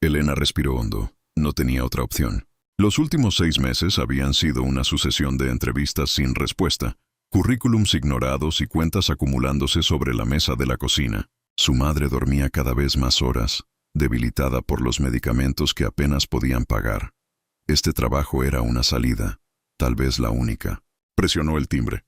Elena respiró hondo. No tenía otra opción. Los últimos 6 meses habían sido una sucesión de entrevistas sin respuesta, currículums ignorados y cuentas acumulándose sobre la mesa de la cocina. Su madre dormía cada vez más horas, debilitada por los medicamentos que apenas podían pagar. Este trabajo era una salida, tal vez la única. Presionó el timbre.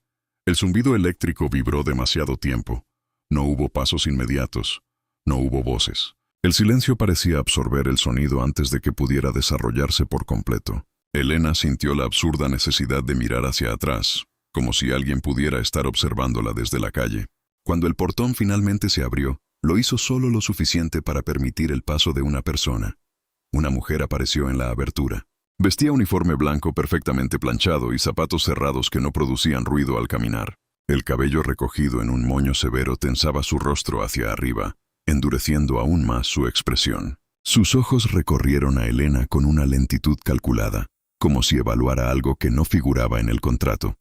El zumbido eléctrico vibró demasiado tiempo. No hubo pasos inmediatos. No hubo voces. El silencio parecía absorber el sonido antes de que pudiera desarrollarse por completo. Elena sintió la absurda necesidad de mirar hacia atrás, como si alguien pudiera estar observándola desde la calle. Cuando el portón finalmente se abrió, lo hizo solo lo suficiente para permitir el paso de una persona. Una mujer apareció en la abertura. Vestía uniforme blanco perfectamente planchado y zapatos cerrados que no producían ruido al caminar. El cabello recogido en un moño severo tensaba su rostro hacia arriba, endureciendo aún más su expresión. Sus ojos recorrieron a Elena con una lentitud calculada, como si evaluara algo que no figuraba en el contrato.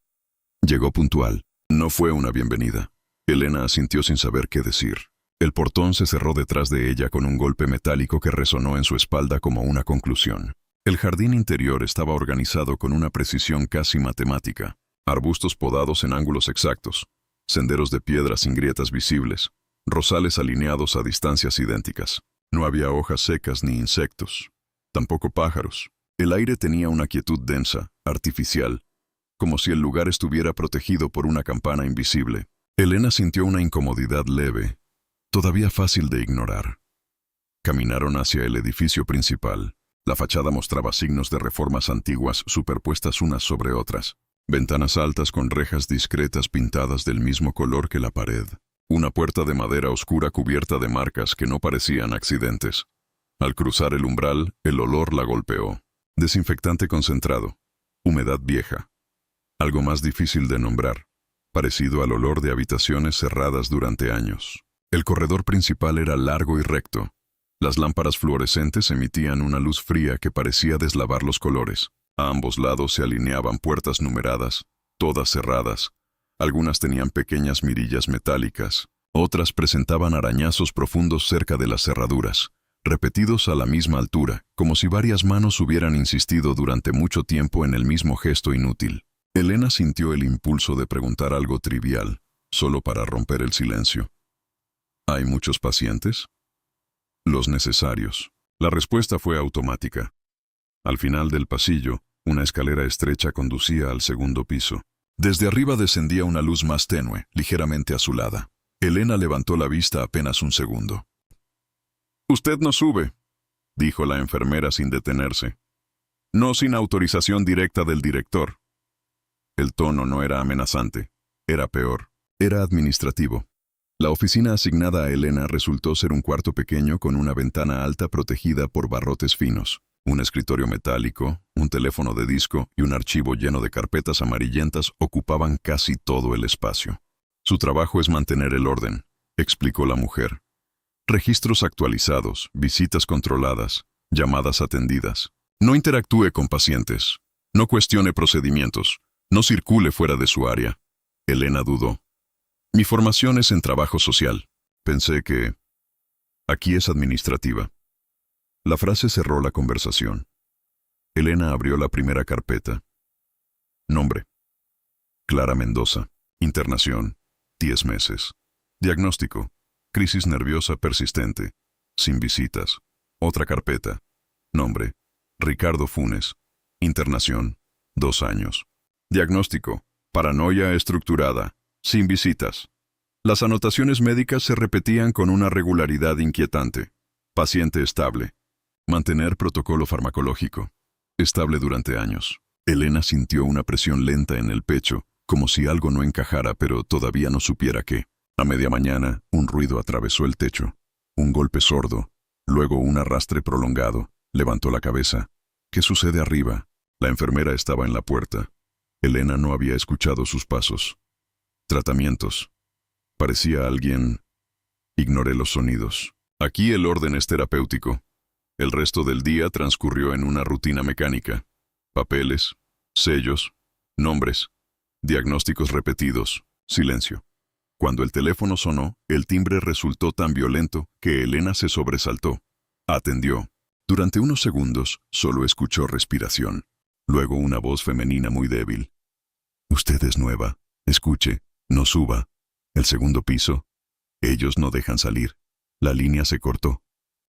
Llegó puntual. No fue una bienvenida. Elena asintió sin saber qué decir. El portón se cerró detrás de ella con un golpe metálico que resonó en su espalda como una conclusión. El jardín interior estaba organizado con una precisión casi matemática. Arbustos podados en ángulos exactos, senderos de piedra sin grietas visibles, rosales alineados a distancias idénticas. No había hojas secas ni insectos, tampoco pájaros. El aire tenía una quietud densa, artificial, como si el lugar estuviera protegido por una campana invisible. Elena sintió una incomodidad leve, todavía fácil de ignorar. Caminaron hacia el edificio principal. La fachada mostraba signos de reformas antiguas superpuestas unas sobre otras. Ventanas altas con rejas discretas pintadas del mismo color que la pared. Una puerta de madera oscura cubierta de marcas que no parecían accidentes. Al cruzar el umbral, el olor la golpeó. Desinfectante concentrado. Humedad vieja. Algo más difícil de nombrar. Parecido al olor de habitaciones cerradas durante años. El corredor principal era largo y recto. Las lámparas fluorescentes emitían una luz fría que parecía deslavar los colores. A ambos lados se alineaban puertas numeradas, todas cerradas. Algunas tenían pequeñas mirillas metálicas, otras presentaban arañazos profundos cerca de las cerraduras, repetidos a la misma altura, como si varias manos hubieran insistido durante mucho tiempo en el mismo gesto inútil. Elena sintió el impulso de preguntar algo trivial, solo para romper el silencio. ¿Hay muchos pacientes? Los necesarios. La respuesta fue automática. Al final del pasillo, una escalera estrecha conducía al segundo piso. Desde arriba descendía una luz más tenue, ligeramente azulada. Elena levantó la vista apenas un segundo. «Usted no sube», dijo la enfermera sin detenerse. «No sin autorización directa del director». El tono no era amenazante, era peor, era administrativo. La oficina asignada a Elena resultó ser un cuarto pequeño con una ventana alta protegida por barrotes finos, un escritorio metálico, un teléfono de disco y un archivo lleno de carpetas amarillentas ocupaban casi todo el espacio. «Su trabajo es mantener el orden», explicó la mujer. «Registros actualizados, visitas controladas, llamadas atendidas. No interactúe con pacientes, no cuestione procedimientos, no circule fuera de su área». Elena dudó. «Mi formación es en trabajo social. Pensé que... aquí es administrativa». La frase cerró la conversación. Elena abrió la primera carpeta. Nombre: Clara Mendoza. Internación: 10 meses. Diagnóstico: crisis nerviosa persistente. Sin visitas. Otra carpeta. Nombre: Ricardo Funes. Internación: 2 años. Diagnóstico: paranoia estructurada. Sin visitas. Las anotaciones médicas se repetían con una regularidad inquietante. Paciente estable. Mantener protocolo farmacológico. Estable durante años. Elena sintió una presión lenta en el pecho, como si algo no encajara, pero todavía no supiera qué. A media mañana, un ruido atravesó el techo. Un golpe sordo, luego un arrastre prolongado. Levantó la cabeza. ¿Qué sucede arriba? La enfermera estaba en la puerta. Elena no había escuchado sus pasos. Tratamientos. Parecía alguien. Ignoré los sonidos. Aquí el orden es terapéutico. El resto del día transcurrió en una rutina mecánica. Papeles, sellos, nombres, diagnósticos repetidos, silencio. Cuando el teléfono sonó, el timbre resultó tan violento que Elena se sobresaltó. Atendió. Durante unos segundos, solo escuchó respiración. Luego una voz femenina muy débil. «Usted es nueva. Escuche, no suba. El segundo piso. Ellos no dejan salir». La línea se cortó.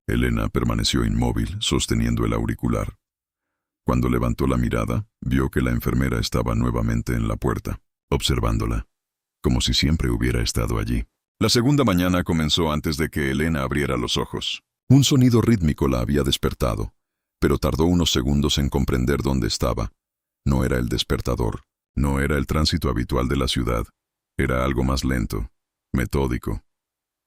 Elena permaneció inmóvil, sosteniendo el auricular. Cuando levantó la mirada, vio que la enfermera estaba nuevamente en la puerta, observándola, como si siempre hubiera estado allí. La segunda mañana comenzó antes de que Elena abriera los ojos. Un sonido rítmico la había despertado, pero tardó unos segundos en comprender dónde estaba. No era el despertador, no era el tránsito habitual de la ciudad, era algo más lento, metódico,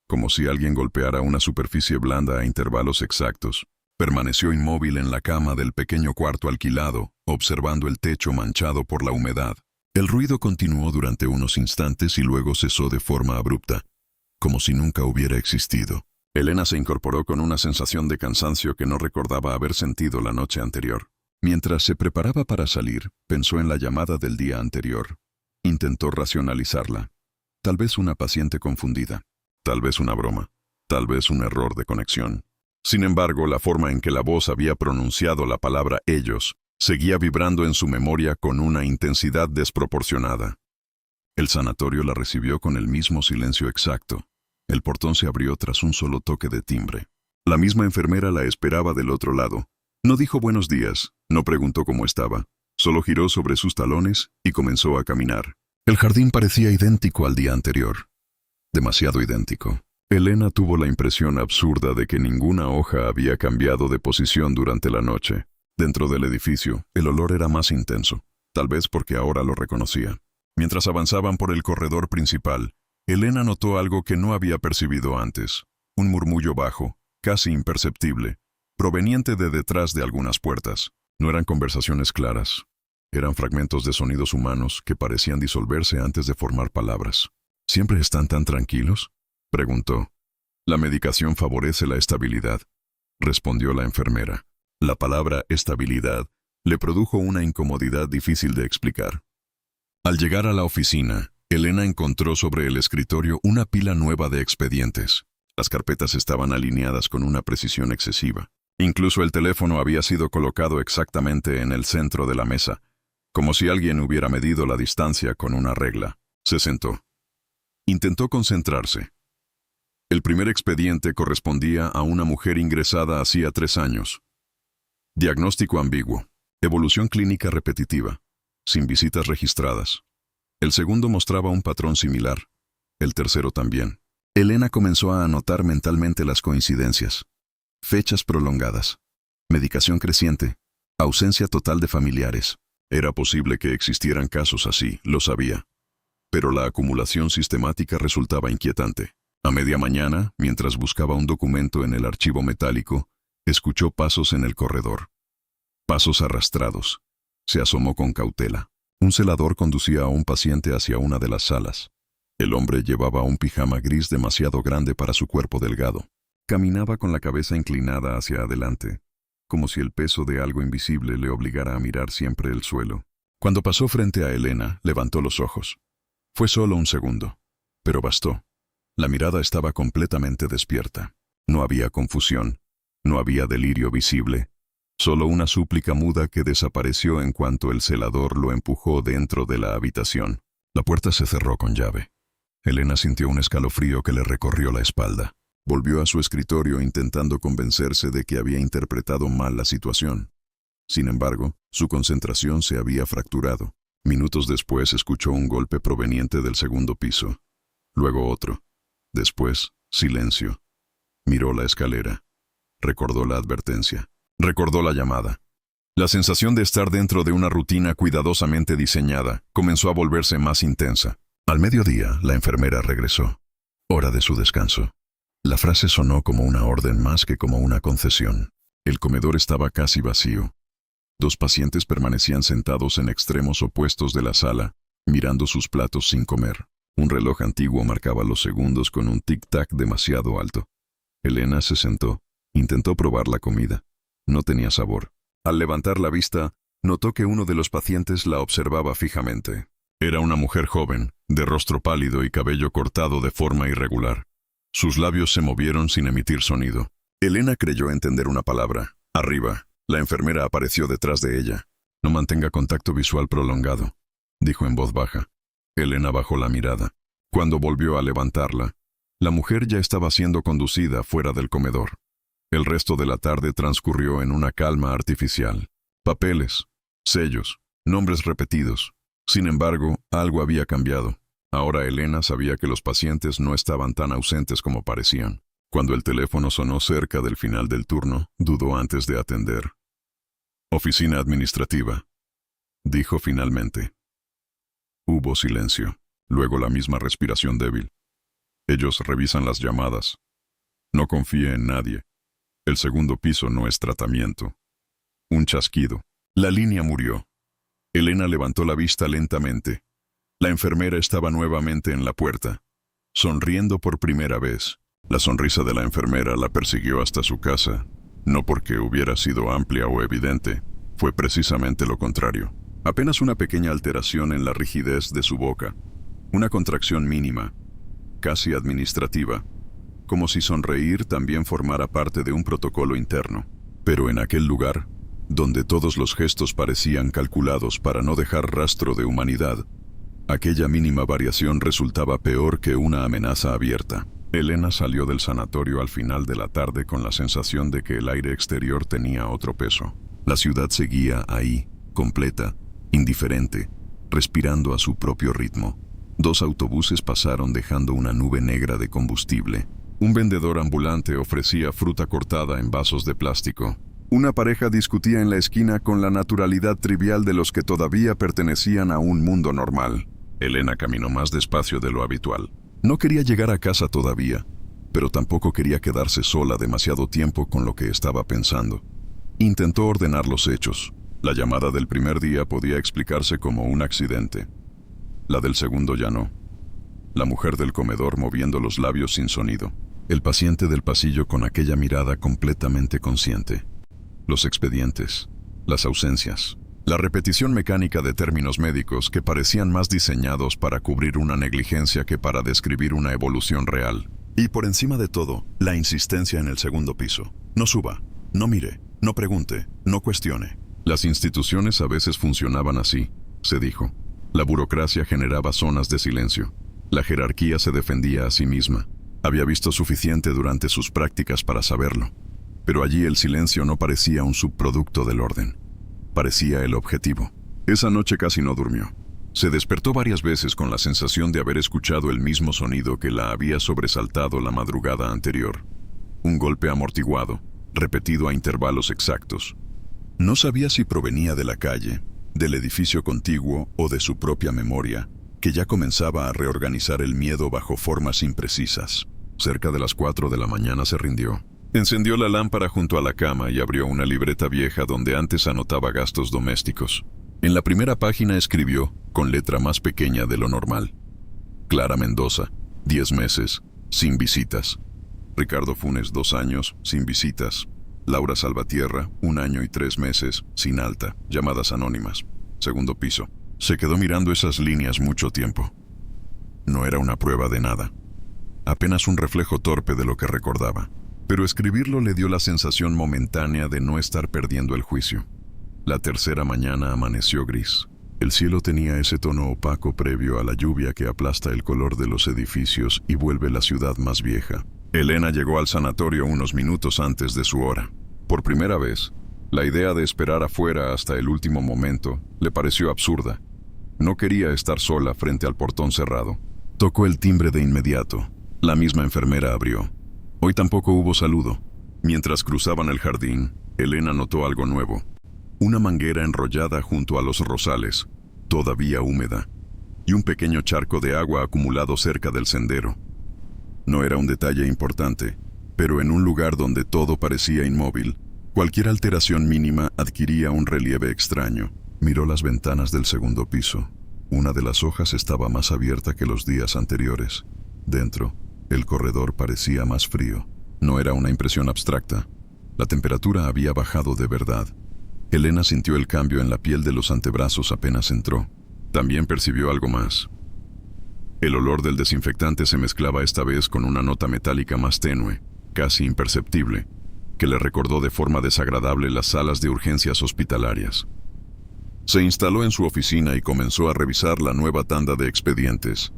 como si alguien golpeara una superficie blanda a intervalos exactos. Permaneció inmóvil en la cama del pequeño cuarto alquilado, observando el techo manchado por la humedad. El ruido continuó durante unos instantes y luego cesó de forma abrupta, como si nunca hubiera existido. Elena se incorporó con una sensación de cansancio que no recordaba haber sentido la noche anterior. Mientras se preparaba para salir, pensó en la llamada del día anterior. Intentó racionalizarla. Tal vez una paciente confundida. Tal vez una broma. Tal vez un error de conexión. Sin embargo, la forma en que la voz había pronunciado la palabra ellos seguía vibrando en su memoria con una intensidad desproporcionada. El sanatorio la recibió con el mismo silencio exacto. El portón se abrió tras un solo toque de timbre. La misma enfermera la esperaba del otro lado. No dijo buenos días, no preguntó cómo estaba. Solo giró sobre sus talones y comenzó a caminar. El jardín parecía idéntico al día anterior. Demasiado idéntico. Elena tuvo la impresión absurda de que ninguna hoja había cambiado de posición durante la noche. Dentro del edificio, el olor era más intenso, tal vez porque ahora lo reconocía. Mientras avanzaban por el corredor principal, Elena notó algo que no había percibido antes. Un murmullo bajo, casi imperceptible, proveniente de detrás de algunas puertas. No eran conversaciones claras. Eran fragmentos de sonidos humanos que parecían disolverse antes de formar palabras. ¿Siempre están tan tranquilos?, preguntó. La medicación favorece la estabilidad, respondió la enfermera. La palabra estabilidad le produjo una incomodidad difícil de explicar. Al llegar a la oficina, Elena encontró sobre el escritorio una pila nueva de expedientes. Las carpetas estaban alineadas con una precisión excesiva. Incluso el teléfono había sido colocado exactamente en el centro de la mesa, como si alguien hubiera medido la distancia con una regla. Se sentó. Intentó concentrarse. El primer expediente correspondía a una mujer ingresada hacía 3 años. Diagnóstico ambiguo. Evolución clínica repetitiva, sin visitas registradas. El segundo mostraba un patrón similar. El tercero también. Elena comenzó a anotar mentalmente las coincidencias. Fechas prolongadas. Medicación creciente. Ausencia total de familiares. Era posible que existieran casos así, lo sabía. Pero la acumulación sistemática resultaba inquietante. A media mañana, mientras buscaba un documento en el archivo metálico, escuchó pasos en el corredor. Pasos arrastrados. Se asomó con cautela. Un celador conducía a un paciente hacia una de las salas. El hombre llevaba un pijama gris demasiado grande para su cuerpo delgado. Caminaba con la cabeza inclinada hacia adelante, como si el peso de algo invisible le obligara a mirar siempre el suelo. Cuando pasó frente a Elena, levantó los ojos. Fue solo un segundo, pero bastó. La mirada estaba completamente despierta. No había confusión, no había delirio visible, solo una súplica muda que desapareció en cuanto el celador lo empujó dentro de la habitación. La puerta se cerró con llave. Elena sintió un escalofrío que le recorrió la espalda. Volvió a su escritorio intentando convencerse de que había interpretado mal la situación. Sin embargo, su concentración se había fracturado. Minutos después escuchó un golpe proveniente del segundo piso. Luego otro. Después, silencio. Miró la escalera. Recordó la advertencia. Recordó la llamada. La sensación de estar dentro de una rutina cuidadosamente diseñada comenzó a volverse más intensa. Al mediodía, la enfermera regresó. Hora de su descanso. La frase sonó como una orden más que como una concesión. El comedor estaba casi vacío. 2 pacientes permanecían sentados en extremos opuestos de la sala, mirando sus platos sin comer. Un reloj antiguo marcaba los segundos con un tic-tac demasiado alto. Elena se sentó. Intentó probar la comida. No tenía sabor. Al levantar la vista, notó que uno de los pacientes la observaba fijamente. Era una mujer joven, de rostro pálido y cabello cortado de forma irregular. Sus labios se movieron sin emitir sonido. Elena creyó entender una palabra. Arriba. La enfermera apareció detrás de ella. No mantenga contacto visual prolongado, dijo en voz baja. Elena bajó la mirada. Cuando volvió a levantarla, la mujer ya estaba siendo conducida fuera del comedor. El resto de la tarde transcurrió en una calma artificial. Papeles, sellos, nombres repetidos. Sin embargo, algo había cambiado. Ahora Elena sabía que los pacientes no estaban tan ausentes como parecían. Cuando el teléfono sonó cerca del final del turno, dudó antes de atender. Oficina administrativa, dijo finalmente. Hubo silencio, luego la misma respiración débil. Ellos revisan las llamadas. No confíe en nadie. El segundo piso no es tratamiento. Un chasquido. La línea murió. Elena levantó la vista lentamente. La enfermera estaba nuevamente en la puerta, sonriendo por primera vez. La sonrisa de la enfermera la persiguió hasta su casa, no porque hubiera sido amplia o evidente, fue precisamente lo contrario. Apenas una pequeña alteración en la rigidez de su boca, una contracción mínima, casi administrativa, como si sonreír también formara parte de un protocolo interno. Pero en aquel lugar, donde todos los gestos parecían calculados para no dejar rastro de humanidad, aquella mínima variación resultaba peor que una amenaza abierta. Elena salió del sanatorio al final de la tarde con la sensación de que el aire exterior tenía otro peso. La ciudad seguía ahí, completa, indiferente, respirando a su propio ritmo. 2 autobuses pasaron dejando una nube negra de combustible. Un vendedor ambulante ofrecía fruta cortada en vasos de plástico. Una pareja discutía en la esquina con la naturalidad trivial de los que todavía pertenecían a un mundo normal. Elena caminó más despacio de lo habitual. No quería llegar a casa todavía, pero tampoco quería quedarse sola demasiado tiempo con lo que estaba pensando. Intentó ordenar los hechos. La llamada del primer día podía explicarse como un accidente. La del segundo ya no. La mujer del comedor moviendo los labios sin sonido. El paciente del pasillo con aquella mirada completamente consciente. Los expedientes, las ausencias, la repetición mecánica de términos médicos que parecían más diseñados para cubrir una negligencia que para describir una evolución real. Y por encima de todo, la insistencia en el segundo piso. No suba, no mire, no pregunte, no cuestione. Las instituciones a veces funcionaban así, se dijo. La burocracia generaba zonas de silencio. La jerarquía se defendía a sí misma. Había visto suficiente durante sus prácticas para saberlo. Pero allí el silencio no parecía un subproducto del orden. Parecía el objetivo. Esa noche casi no durmió. Se despertó varias veces con la sensación de haber escuchado el mismo sonido que la había sobresaltado la madrugada anterior. Un golpe amortiguado, repetido a intervalos exactos. No sabía si provenía de la calle, del edificio contiguo o de su propia memoria, que ya comenzaba a reorganizar el miedo bajo formas imprecisas. Cerca de las 4 de la mañana se rindió. Encendió la lámpara junto a la cama y abrió una libreta vieja donde antes anotaba gastos domésticos. En la primera página escribió, con letra más pequeña de lo normal: Clara Mendoza, 10 meses, sin visitas. Ricardo Funes, 2 años, sin visitas. Laura Salvatierra, 1 año y 3 meses, sin alta, llamadas anónimas. Segundo piso. Se quedó mirando esas líneas mucho tiempo. No era una prueba de nada. Apenas un reflejo torpe de lo que recordaba. Pero escribirlo le dio la sensación momentánea de no estar perdiendo el juicio. La tercera mañana amaneció gris. El cielo tenía ese tono opaco previo a la lluvia que aplasta el color de los edificios y vuelve la ciudad más vieja. Elena llegó al sanatorio unos minutos antes de su hora. Por primera vez, la idea de esperar afuera hasta el último momento le pareció absurda. No quería estar sola frente al portón cerrado. Tocó el timbre de inmediato. La misma enfermera abrió. Hoy tampoco hubo saludo. Mientras cruzaban el jardín, Elena notó algo nuevo. Una manguera enrollada junto a los rosales, todavía húmeda, y un pequeño charco de agua acumulado cerca del sendero. No era un detalle importante, pero en un lugar donde todo parecía inmóvil, cualquier alteración mínima adquiría un relieve extraño. Miró las ventanas del segundo piso. Una de las hojas estaba más abierta que los días anteriores. Dentro, el corredor parecía más frío. No era una impresión abstracta. La temperatura había bajado de verdad. Elena sintió el cambio en la piel de los antebrazos apenas entró. También percibió algo más. El olor del desinfectante se mezclaba esta vez con una nota metálica más tenue, casi imperceptible. que le recordó de forma desagradable las salas de urgencias hospitalarias. Se instaló en su oficina y comenzó a revisar la nueva tanda de expedientes.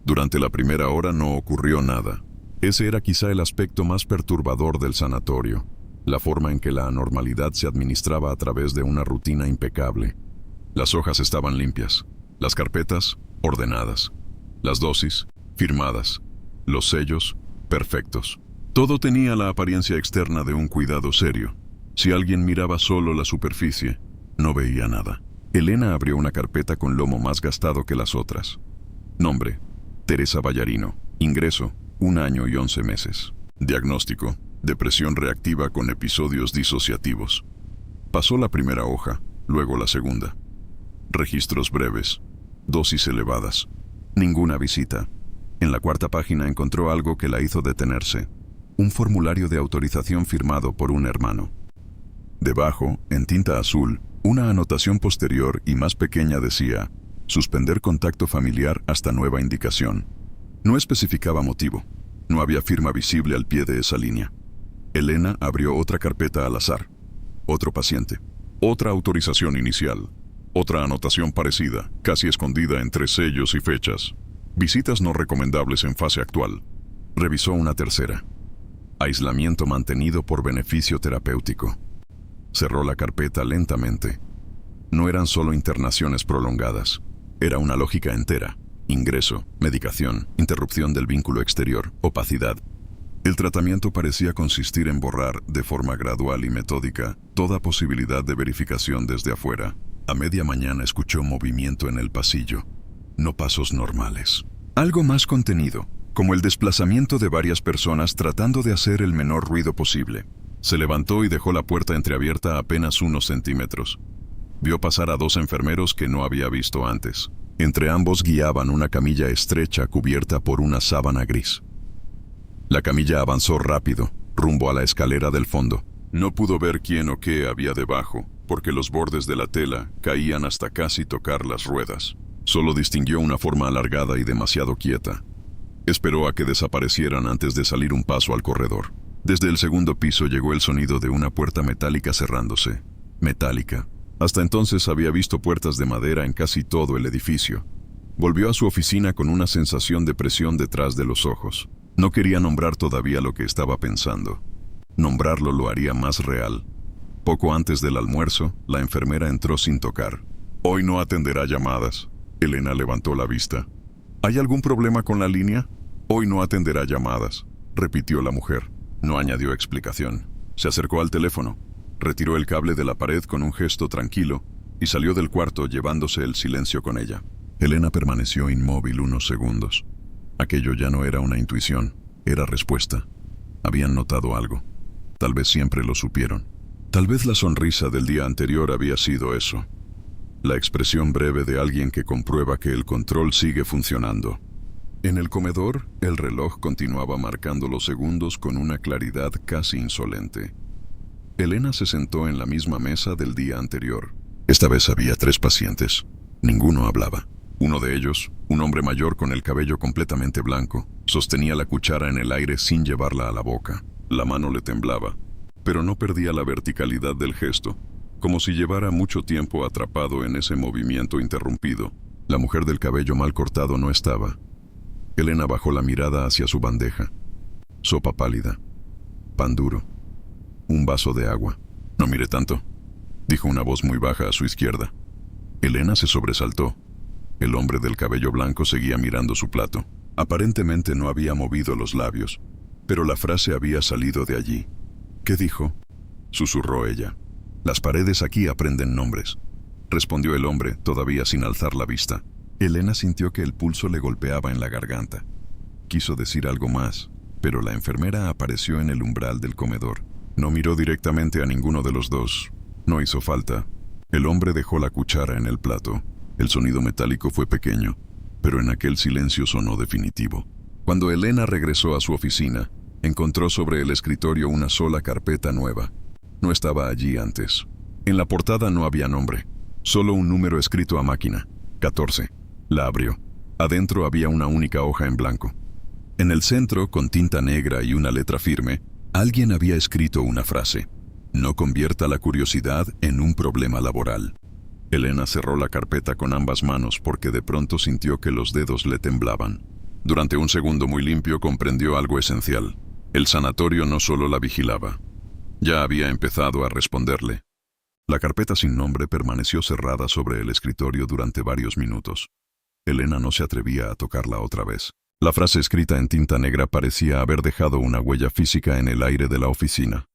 Durante la primera hora no ocurrió nada. Ese era quizá el aspecto más perturbador del sanatorio, la forma en que la anormalidad se administraba a través de una rutina impecable. Las hojas estaban limpias, las carpetas ordenadas, las dosis firmadas, los sellos perfectos. Todo tenía la apariencia externa de un cuidado serio. Si alguien miraba solo la superficie, no veía nada. Elena abrió una carpeta con lomo más gastado que las otras. Nombre: Teresa Ballarino. Ingreso: 1 año y 11 meses. Diagnóstico: depresión reactiva con episodios disociativos. Pasó la primera hoja, luego la segunda. Registros breves. Dosis elevadas. Ninguna visita. En la cuarta página encontró algo que la hizo detenerse. Un formulario de autorización firmado por un hermano. Debajo, en tinta azul, una anotación posterior y más pequeña decía: suspender contacto familiar hasta nueva indicación. No especificaba motivo. No había firma visible al pie de esa línea. Elena abrió otra carpeta al azar. Otro paciente. Otra autorización inicial. Otra anotación parecida, casi escondida entre sellos y fechas. Visitas no recomendables en fase actual. Revisó una tercera. Aislamiento mantenido por beneficio terapéutico. Cerró la carpeta lentamente. No eran solo internaciones prolongadas. Era una lógica entera. Ingreso, medicación, interrupción del vínculo exterior, opacidad. El tratamiento parecía consistir en borrar, de forma gradual y metódica, toda posibilidad de verificación desde afuera. A media mañana escuchó movimiento en el pasillo. No pasos normales. Algo más contenido, como el desplazamiento de varias personas tratando de hacer el menor ruido posible. Se levantó y dejó la puerta entreabierta apenas unos centímetros. Vio pasar a 2 enfermeros que no había visto antes. Entre ambos guiaban una camilla estrecha cubierta por una sábana gris. La camilla avanzó rápido, rumbo a la escalera del fondo. No pudo ver quién o qué había debajo, porque los bordes de la tela caían hasta casi tocar las ruedas. Solo distinguió una forma alargada y demasiado quieta. Esperó a que desaparecieran antes de salir un paso al corredor. Desde el segundo piso llegó el sonido de una puerta metálica cerrándose. Metálica. Hasta entonces había visto puertas de madera en casi todo el edificio. Volvió a su oficina con una sensación de presión detrás de los ojos. No quería nombrar todavía lo que estaba pensando. Nombrarlo lo haría más real. Poco antes del almuerzo, la enfermera entró sin tocar. «Hoy no atenderá llamadas». Elena levantó la vista. «¿Hay algún problema con la línea?» «Hoy no atenderá llamadas», repitió la mujer. No añadió explicación. Se acercó al teléfono, retiró el cable de la pared con un gesto tranquilo y salió del cuarto llevándose el silencio con ella. Elena permaneció inmóvil unos segundos. Aquello ya no era una intuición, era respuesta. Habían notado algo. Tal vez siempre lo supieron. Tal vez la sonrisa del día anterior había sido eso. La expresión breve de alguien que comprueba que el control sigue funcionando. En el comedor, el reloj continuaba marcando los segundos con una claridad casi insolente. Elena se sentó en la misma mesa del día anterior. Esta vez había 3 pacientes. Ninguno hablaba. Uno de ellos, un hombre mayor con el cabello completamente blanco, sostenía la cuchara en el aire sin llevarla a la boca. La mano le temblaba, pero no perdía la verticalidad del gesto, como si llevara mucho tiempo atrapado en ese movimiento interrumpido. La mujer del cabello mal cortado no estaba. Elena bajó la mirada hacia su bandeja. Sopa pálida, pan duro, un vaso de agua. «No mire tanto», dijo una voz muy baja a su izquierda. Elena se sobresaltó. El hombre del cabello blanco seguía mirando su plato. Aparentemente no había movido los labios, pero la frase había salido de allí. «¿Qué dijo?», susurró ella. «Las paredes aquí aprenden nombres», respondió el hombre, todavía sin alzar la vista. Elena sintió que el pulso le golpeaba en la garganta. Quiso decir algo más, pero la enfermera apareció en el umbral del comedor. No miró directamente a ninguno de los dos. No hizo falta. El hombre dejó la cuchara en el plato. El sonido metálico fue pequeño, pero en aquel silencio sonó definitivo. Cuando Elena regresó a su oficina, encontró sobre el escritorio una sola carpeta nueva. No estaba allí antes. En la portada no había nombre, solo un número escrito a máquina, 14. La abrió. Adentro había una única hoja en blanco. En el centro, con tinta negra y una letra firme, Alguien había escrito una frase: no convierta la curiosidad en un problema laboral. Elena cerró la carpeta con ambas manos porque de pronto sintió que los dedos le temblaban. Durante un segundo muy limpio comprendió algo esencial. El sanatorio no solo la vigilaba, ya había empezado a responderle. La carpeta sin nombre permaneció cerrada sobre el escritorio durante varios minutos. Elena no se atrevía a tocarla otra vez. La frase escrita en tinta negra parecía haber dejado una huella física en el aire de la oficina.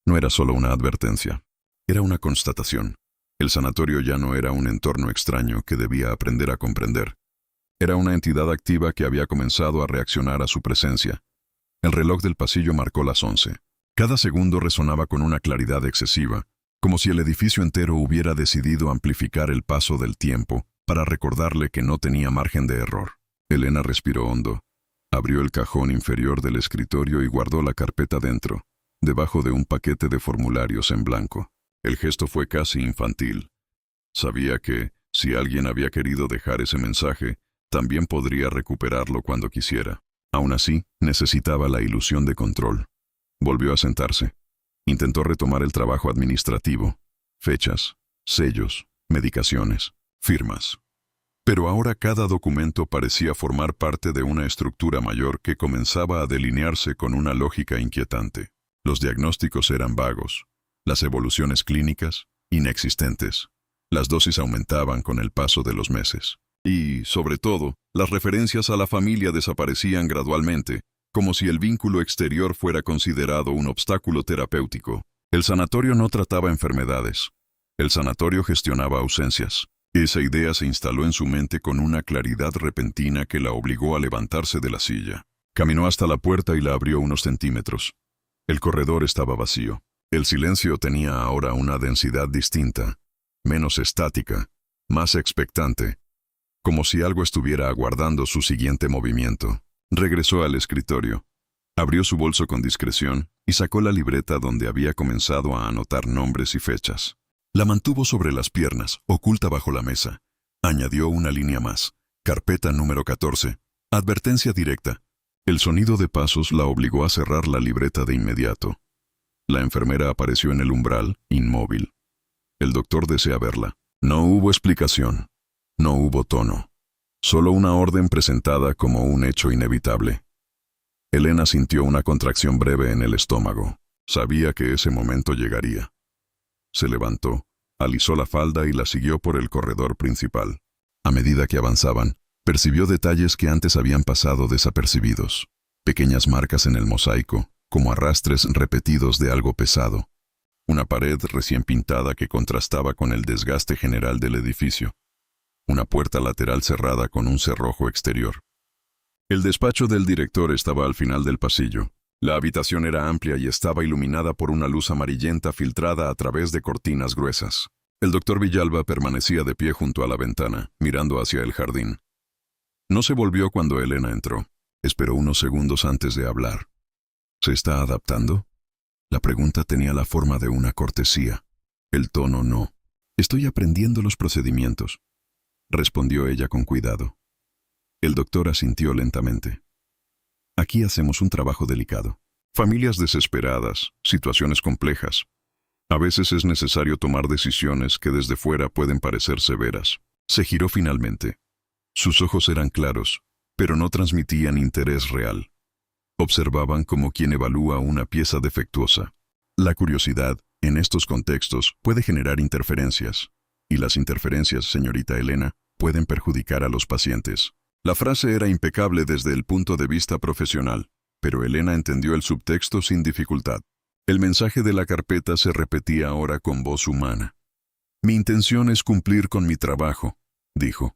No era solo una advertencia, era una constatación. El sanatorio ya no era un entorno extraño que debía aprender a comprender. Era una entidad activa que había comenzado a reaccionar a su presencia. El reloj del pasillo marcó las 11. Cada segundo resonaba con una claridad excesiva, como si el edificio entero hubiera decidido amplificar el paso del tiempo para recordarle que no tenía margen de error. Elena respiró hondo, abrió el cajón inferior del escritorio y guardó la carpeta dentro, debajo de un paquete de formularios en blanco. El gesto fue casi infantil. Sabía que, si alguien había querido dejar ese mensaje, también podría recuperarlo cuando quisiera. Aún así, necesitaba la ilusión de control. Volvió a sentarse. Intentó retomar el trabajo administrativo. Fechas, sellos, medicaciones, firmas. Pero ahora cada documento parecía formar parte de una estructura mayor que comenzaba a delinearse con una lógica inquietante. Los diagnósticos eran vagos. Las evoluciones clínicas, inexistentes. Las dosis aumentaban con el paso de los meses. Y, sobre todo, las referencias a la familia desaparecían gradualmente, como si el vínculo exterior fuera considerado un obstáculo terapéutico. El sanatorio no trataba enfermedades. El sanatorio gestionaba ausencias. Esa idea se instaló en su mente con una claridad repentina que la obligó a levantarse de la silla. Caminó hasta la puerta y la abrió unos centímetros. El corredor estaba vacío. El silencio tenía ahora una densidad distinta, menos estática, más expectante, como si algo estuviera aguardando su siguiente movimiento. Regresó al escritorio, abrió su bolso con discreción y sacó la libreta donde había comenzado a anotar nombres y fechas. La mantuvo sobre las piernas, oculta bajo la mesa. Añadió una línea más. Carpeta número 14. Advertencia directa. El sonido de pasos la obligó a cerrar la libreta de inmediato. La enfermera apareció en el umbral, inmóvil. El doctor desea verla. No hubo explicación. No hubo tono. Solo una orden presentada como un hecho inevitable. Elena sintió una contracción breve en el estómago. Sabía que ese momento llegaría. Se levantó, alisó la falda y la siguió por el corredor principal. A medida que avanzaban, percibió detalles que antes habían pasado desapercibidos. Pequeñas marcas en el mosaico, como arrastres repetidos de algo pesado. Una pared recién pintada que contrastaba con el desgaste general del edificio. Una puerta lateral cerrada con un cerrojo exterior. El despacho del director estaba al final del pasillo. La habitación era amplia y estaba iluminada por una luz amarillenta filtrada a través de cortinas gruesas. El doctor Villalba permanecía de pie junto a la ventana, mirando hacia el jardín. No se volvió cuando Elena entró. Esperó unos segundos antes de hablar. ¿Se está adaptando? La pregunta tenía la forma de una cortesía. El tono no. Estoy aprendiendo los procedimientos, respondió ella con cuidado. El doctor asintió lentamente. Aquí hacemos un trabajo delicado. Familias desesperadas, situaciones complejas. A veces es necesario tomar decisiones que desde fuera pueden parecer severas. Se giró finalmente. Sus ojos eran claros, pero no transmitían interés real. Observaban como quien evalúa una pieza defectuosa. La curiosidad, en estos contextos, puede generar interferencias. Y las interferencias, señorita Elena, pueden perjudicar a los pacientes. La frase era impecable desde el punto de vista profesional, pero Elena entendió el subtexto sin dificultad. El mensaje de la carpeta se repetía ahora con voz humana. Mi intención es cumplir con mi trabajo, dijo.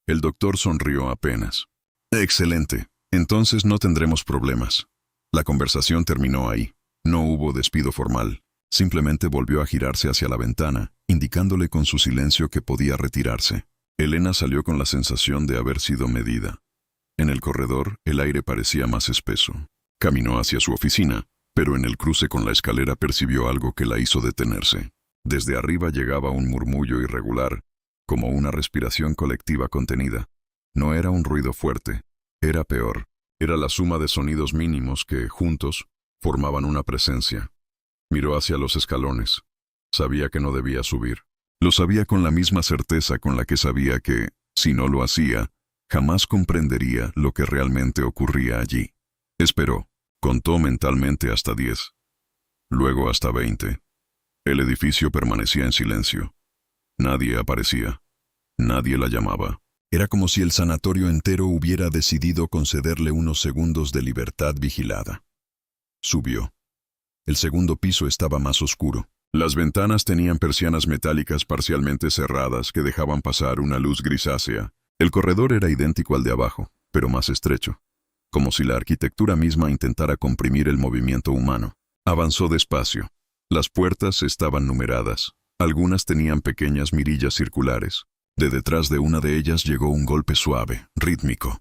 El doctor sonrió apenas. Excelente. Entonces no tendremos problemas. La conversación terminó ahí. No hubo despido formal. Simplemente volvió a girarse hacia la ventana, indicándole con su silencio que podía retirarse. Elena salió con la sensación de haber sido medida. En el corredor, el aire parecía más espeso. Caminó hacia su oficina, pero en el cruce con la escalera percibió algo que la hizo detenerse. Desde arriba llegaba un murmullo irregular, como una respiración colectiva contenida. No era un ruido fuerte. Era peor. Era la suma de sonidos mínimos que, juntos, formaban una presencia. Miró hacia los escalones. Sabía que no debía subir. Lo sabía con la misma certeza con la que sabía que, si no lo hacía, jamás comprendería lo que realmente ocurría allí. Esperó. Contó mentalmente hasta 10. Luego hasta 20. El edificio permanecía en silencio. Nadie aparecía. Nadie la llamaba. Era como si el sanatorio entero hubiera decidido concederle unos segundos de libertad vigilada. Subió. El segundo piso estaba más oscuro. Las ventanas tenían persianas metálicas parcialmente cerradas que dejaban pasar una luz grisácea. El corredor era idéntico al de abajo, pero más estrecho, como si la arquitectura misma intentara comprimir el movimiento humano. Avanzó despacio. Las puertas estaban numeradas. Algunas tenían pequeñas mirillas circulares. De detrás de una de ellas llegó un golpe suave, rítmico.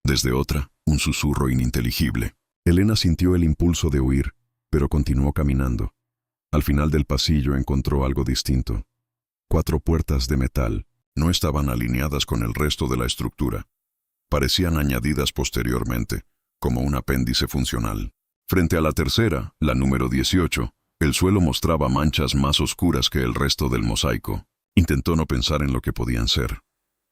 Desde otra, un susurro ininteligible. Elena sintió el impulso de huir, pero continuó caminando. Al final del pasillo encontró algo distinto. 4 puertas de metal. No estaban alineadas con el resto de la estructura. Parecían añadidas posteriormente, como un apéndice funcional. Frente a la tercera, la número 18, el suelo mostraba manchas más oscuras que el resto del mosaico. Intentó no pensar en lo que podían ser.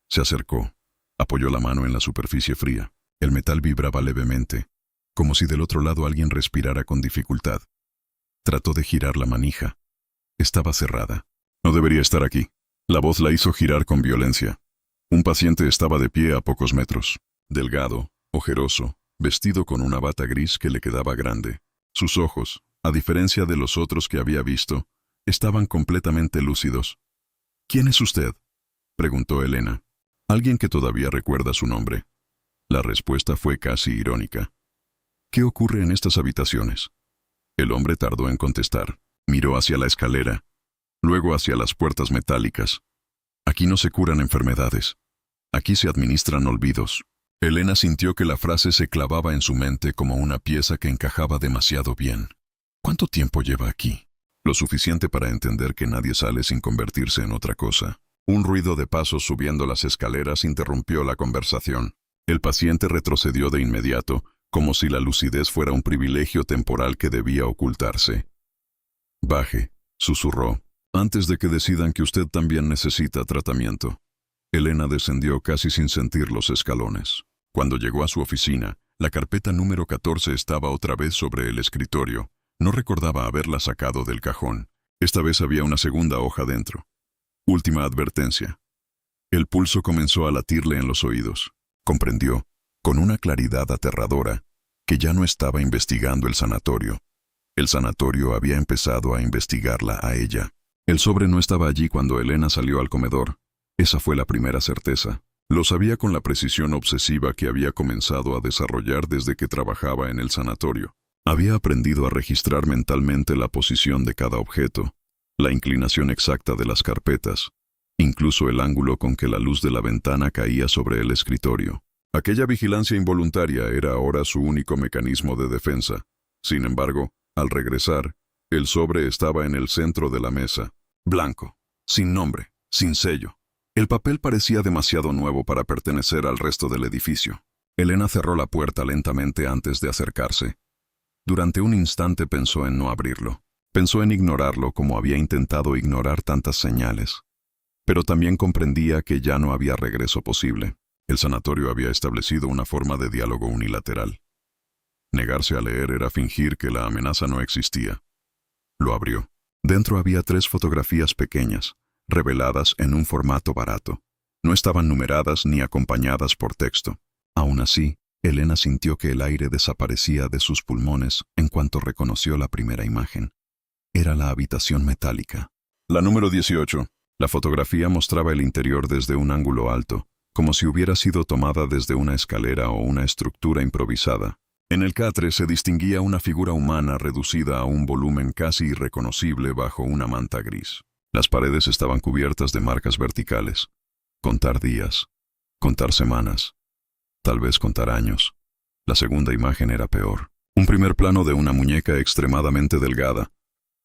Se acercó. Apoyó la mano en la superficie fría. El metal vibraba levemente, como si del otro lado alguien respirara con dificultad. Trató de girar la manija. Estaba cerrada. No debería estar aquí. La voz la hizo girar con violencia. Un paciente estaba de pie a pocos metros. Delgado, ojeroso, vestido con una bata gris que le quedaba grande. Sus ojos, a diferencia de los otros que había visto, estaban completamente lúcidos. «¿Quién es usted?», preguntó Elena. Alguien que todavía recuerda su nombre. La respuesta fue casi irónica. «¿Qué ocurre en estas habitaciones?». El hombre tardó en contestar. Miró hacia la escalera, luego hacia las puertas metálicas. «Aquí no se curan enfermedades. Aquí se administran olvidos». Elena sintió que la frase se clavaba en su mente como una pieza que encajaba demasiado bien. ¿Cuánto tiempo lleva aquí? Lo suficiente para entender que nadie sale sin convertirse en otra cosa. Un ruido de pasos subiendo las escaleras interrumpió la conversación. El paciente retrocedió de inmediato, como si la lucidez fuera un privilegio temporal que debía ocultarse. «Baje», susurró, «antes de que decidan que usted también necesita tratamiento». Elena descendió casi sin sentir los escalones. Cuando llegó a su oficina, la carpeta número 14 estaba otra vez sobre el escritorio. No recordaba haberla sacado del cajón. Esta vez había una segunda hoja dentro. Última advertencia. El pulso comenzó a latirle en los oídos. Comprendió, con una claridad aterradora, que ya no estaba investigando el sanatorio. El sanatorio había empezado a investigarla a ella. El sobre no estaba allí cuando Elena salió al comedor. Esa fue la primera certeza. Lo sabía con la precisión obsesiva que había comenzado a desarrollar desde que trabajaba en el sanatorio. Había aprendido a registrar mentalmente la posición de cada objeto, la inclinación exacta de las carpetas, incluso el ángulo con que la luz de la ventana caía sobre el escritorio. Aquella vigilancia involuntaria era ahora su único mecanismo de defensa. Sin embargo, al regresar, el sobre estaba en el centro de la mesa, blanco, sin nombre, sin sello. El papel parecía demasiado nuevo para pertenecer al resto del edificio. Elena cerró la puerta lentamente antes de acercarse. Durante un instante pensó en no abrirlo. Pensó en ignorarlo como había intentado ignorar tantas señales. Pero también comprendía que ya no había regreso posible. El sanatorio había establecido una forma de diálogo unilateral. Negarse a leer era fingir que la amenaza no existía. Lo abrió. Dentro había 3 fotografías pequeñas, reveladas en un formato barato. No estaban numeradas ni acompañadas por texto. Aún así, Elena sintió que el aire desaparecía de sus pulmones en cuanto reconoció la primera imagen. Era la habitación metálica. La número 18. La fotografía mostraba el interior desde un ángulo alto, como si hubiera sido tomada desde una escalera o una estructura improvisada. En el catre se distinguía una figura humana reducida a un volumen casi irreconocible bajo una manta gris. Las paredes estaban cubiertas de marcas verticales. Contar días, contar semanas, tal vez contar años. La segunda imagen era peor. Un primer plano de una muñeca extremadamente delgada,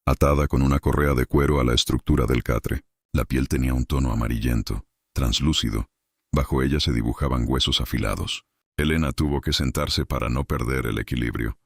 atada con una correa de cuero a la estructura del catre. La piel tenía un tono amarillento, translúcido. Bajo ella se dibujaban huesos afilados. Elena tuvo que sentarse para no perder el equilibrio.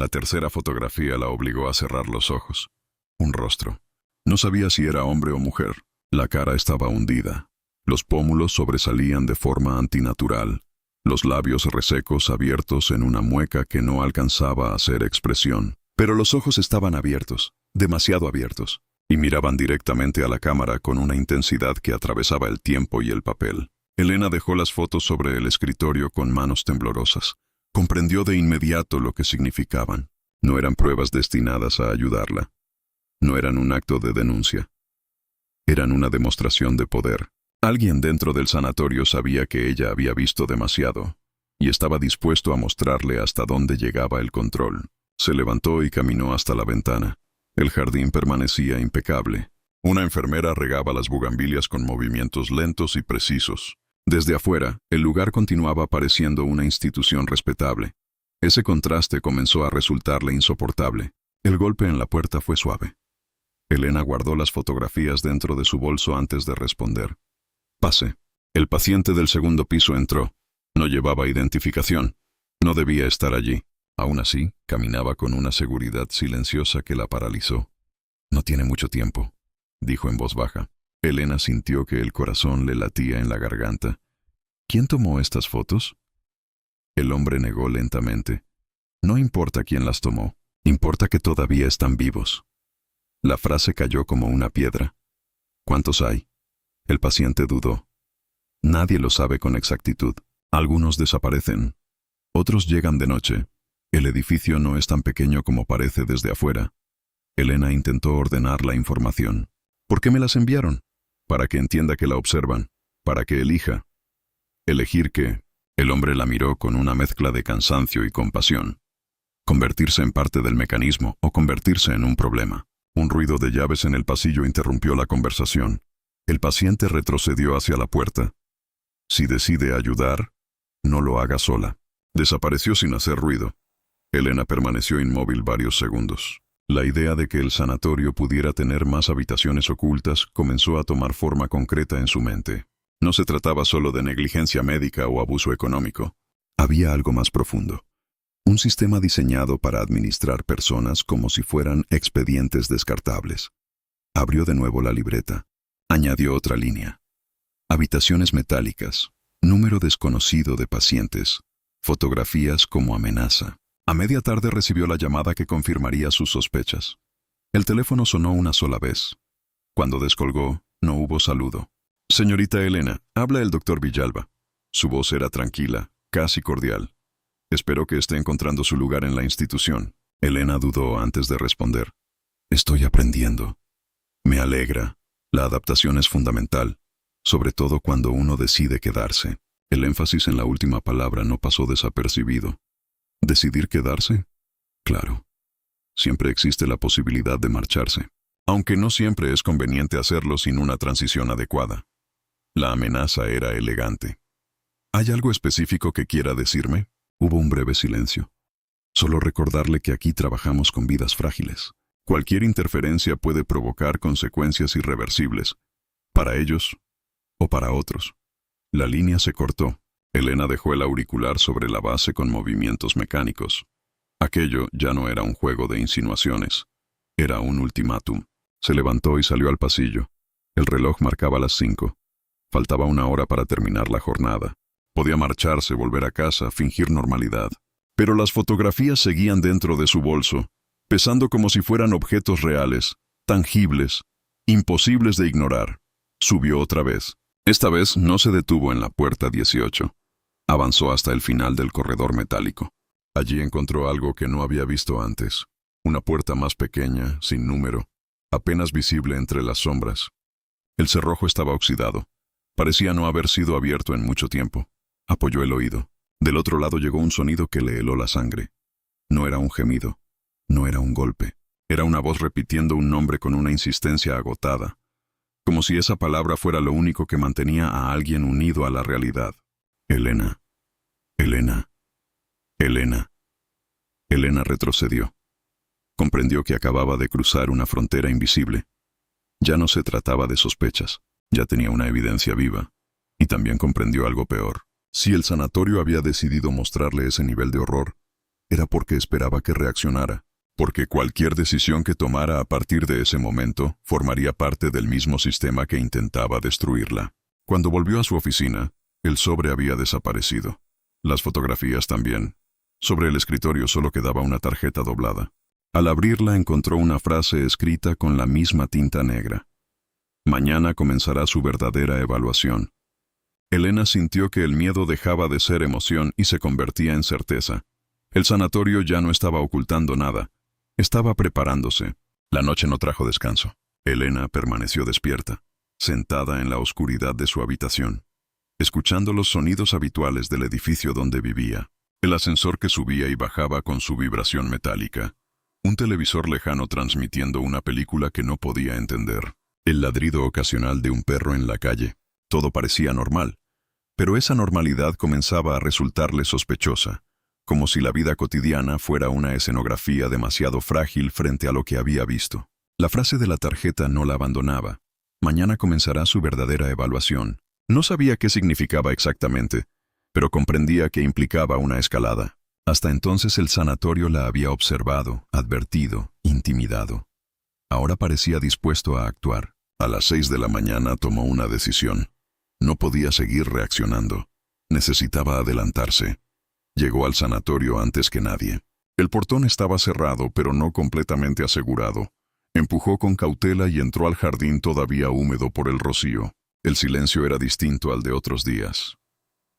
La tercera fotografía la obligó a cerrar los ojos. Un rostro. No sabía si era hombre o mujer. La cara estaba hundida. Los pómulos sobresalían de forma antinatural. Los labios resecos abiertos en una mueca que no alcanzaba a hacer expresión. Pero los ojos estaban abiertos, demasiado abiertos, y miraban directamente a la cámara con una intensidad que atravesaba el tiempo y el papel. Elena dejó las fotos sobre el escritorio con manos temblorosas. Comprendió de inmediato lo que significaban. No eran pruebas destinadas a ayudarla. No eran un acto de denuncia. Eran una demostración de poder. Alguien dentro del sanatorio sabía que ella había visto demasiado, y estaba dispuesto a mostrarle hasta dónde llegaba el control. Se levantó y caminó hasta la ventana. El jardín permanecía impecable. Una enfermera regaba las bugambilias con movimientos lentos y precisos. Desde afuera, el lugar continuaba pareciendo una institución respetable. Ese contraste comenzó a resultarle insoportable. El golpe en la puerta fue suave. Elena guardó las fotografías dentro de su bolso antes de responder. «Pase». El paciente del segundo piso entró. No llevaba identificación. No debía estar allí. Aún así, caminaba con una seguridad silenciosa que la paralizó. «No tiene mucho tiempo», dijo en voz baja. Elena sintió que el corazón le latía en la garganta. «¿Quién tomó estas fotos?» El hombre negó lentamente. «No importa quién las tomó. Importa que todavía están vivos». La frase cayó como una piedra. «¿Cuántos hay?» El paciente dudó. «Nadie lo sabe con exactitud. Algunos desaparecen. Otros llegan de noche. El edificio no es tan pequeño como parece desde afuera». Elena intentó ordenar la información. «¿Por qué me las enviaron?» «Para que entienda que la observan. Para que elija». «¿Elegir qué?» El hombre la miró con una mezcla de cansancio y compasión. ¿Convertirse en parte del mecanismo o convertirse en un problema? Un ruido de llaves en el pasillo interrumpió la conversación. El paciente retrocedió hacia la puerta. Si decide ayudar, no lo haga sola. Desapareció sin hacer ruido. Elena permaneció inmóvil varios segundos. La idea de que el sanatorio pudiera tener más habitaciones ocultas comenzó a tomar forma concreta en su mente. No se trataba solo de negligencia médica o abuso económico. Había algo más profundo. Un sistema diseñado para administrar personas como si fueran expedientes descartables. Abrió de nuevo la libreta. Añadió otra línea. Habitaciones metálicas. Número desconocido de pacientes. Fotografías como amenaza. A media tarde recibió la llamada que confirmaría sus sospechas. El teléfono sonó una sola vez. Cuando descolgó, no hubo saludo. «Señorita Elena, habla el doctor Villalba». Su voz era tranquila, casi cordial. «Espero que esté encontrando su lugar en la institución». Elena dudó antes de responder. «Estoy aprendiendo». «Me alegra. La adaptación es fundamental, sobre todo cuando uno decide quedarse». El énfasis en la última palabra no pasó desapercibido. ¿Decidir quedarse? Claro. Siempre existe la posibilidad de marcharse, aunque no siempre es conveniente hacerlo sin una transición adecuada. La amenaza era elegante. ¿Hay algo específico que quiera decirme? Hubo un breve silencio. Solo recordarle que aquí trabajamos con vidas frágiles. Cualquier interferencia puede provocar consecuencias irreversibles, para ellos o para otros. La línea se cortó. Elena dejó el auricular sobre la base con movimientos mecánicos. Aquello ya no era un juego de insinuaciones. Era un ultimátum. Se levantó y salió al pasillo. El reloj marcaba las 5. Faltaba una hora para terminar la jornada. Podía marcharse, volver a casa, fingir normalidad. Pero las fotografías seguían dentro de su bolso, pesando como si fueran objetos reales, tangibles, imposibles de ignorar. Subió otra vez. Esta vez no se detuvo en la puerta 18. Avanzó hasta el final del corredor metálico. Allí encontró algo que no había visto antes. Una puerta más pequeña, sin número, apenas visible entre las sombras. El cerrojo estaba oxidado. Parecía no haber sido abierto en mucho tiempo. Apoyó el oído. Del otro lado llegó un sonido que le heló la sangre. No era un gemido. No era un golpe. Era una voz repitiendo un nombre con una insistencia agotada, como si esa palabra fuera lo único que mantenía a alguien unido a la realidad. Elena. Elena. Elena. Elena retrocedió. Comprendió que acababa de cruzar una frontera invisible. Ya no se trataba de sospechas, ya tenía una evidencia viva. Y también comprendió algo peor. Si el sanatorio había decidido mostrarle ese nivel de horror, era porque esperaba que reaccionara, porque cualquier decisión que tomara a partir de ese momento formaría parte del mismo sistema que intentaba destruirla. Cuando volvió a su oficina, el sobre había desaparecido. Las fotografías también. Sobre el escritorio solo quedaba una tarjeta doblada. Al abrirla encontró una frase escrita con la misma tinta negra. Mañana comenzará su verdadera evaluación. Elena sintió que el miedo dejaba de ser emoción y se convertía en certeza. El sanatorio ya no estaba ocultando nada. Estaba preparándose. La noche no trajo descanso. Elena permaneció despierta, sentada en la oscuridad de su habitación, escuchando los sonidos habituales del edificio donde vivía. El ascensor que subía y bajaba con su vibración metálica. Un televisor lejano transmitiendo una película que no podía entender. El ladrido ocasional de un perro en la calle. Todo parecía normal, pero esa normalidad comenzaba a resultarle sospechosa, como si la vida cotidiana fuera una escenografía demasiado frágil frente a lo que había visto. La frase de la tarjeta no la abandonaba. Mañana comenzará su verdadera evaluación. No sabía qué significaba exactamente, pero comprendía que implicaba una escalada. Hasta entonces el sanatorio la había observado, advertido, intimidado. Ahora parecía dispuesto a actuar. A las 6 de la mañana tomó una decisión. No podía seguir reaccionando. Necesitaba adelantarse. Llegó al sanatorio antes que nadie. El portón estaba cerrado, pero no completamente asegurado. Empujó con cautela y entró al jardín todavía húmedo por el rocío. El silencio era distinto al de otros días.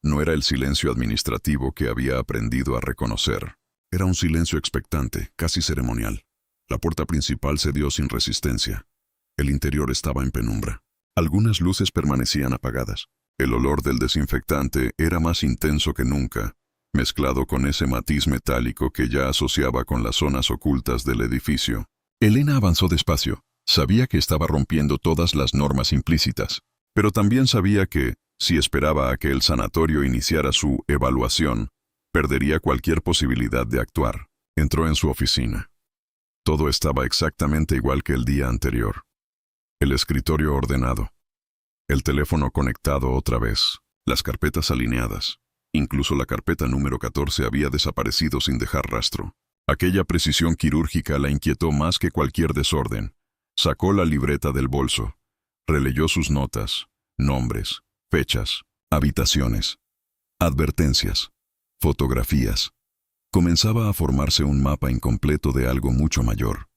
No era el silencio administrativo que había aprendido a reconocer. Era un silencio expectante, casi ceremonial. La puerta principal cedió sin resistencia. El interior estaba en penumbra. Algunas luces permanecían apagadas. El olor del desinfectante era más intenso que nunca, mezclado con ese matiz metálico que ya asociaba con las zonas ocultas del edificio. Elena avanzó despacio. Sabía que estaba rompiendo todas las normas implícitas, pero también sabía que, si esperaba a que el sanatorio iniciara su evaluación, perdería cualquier posibilidad de actuar. Entró en su oficina. Todo estaba exactamente igual que el día anterior. El escritorio ordenado. El teléfono conectado otra vez. Las carpetas alineadas. Incluso la carpeta número 14 había desaparecido sin dejar rastro. Aquella precisión quirúrgica la inquietó más que cualquier desorden. Sacó la libreta del bolso. Releyó sus notas, nombres, fechas, habitaciones, advertencias, fotografías. Comenzaba a formarse un mapa incompleto de algo mucho mayor.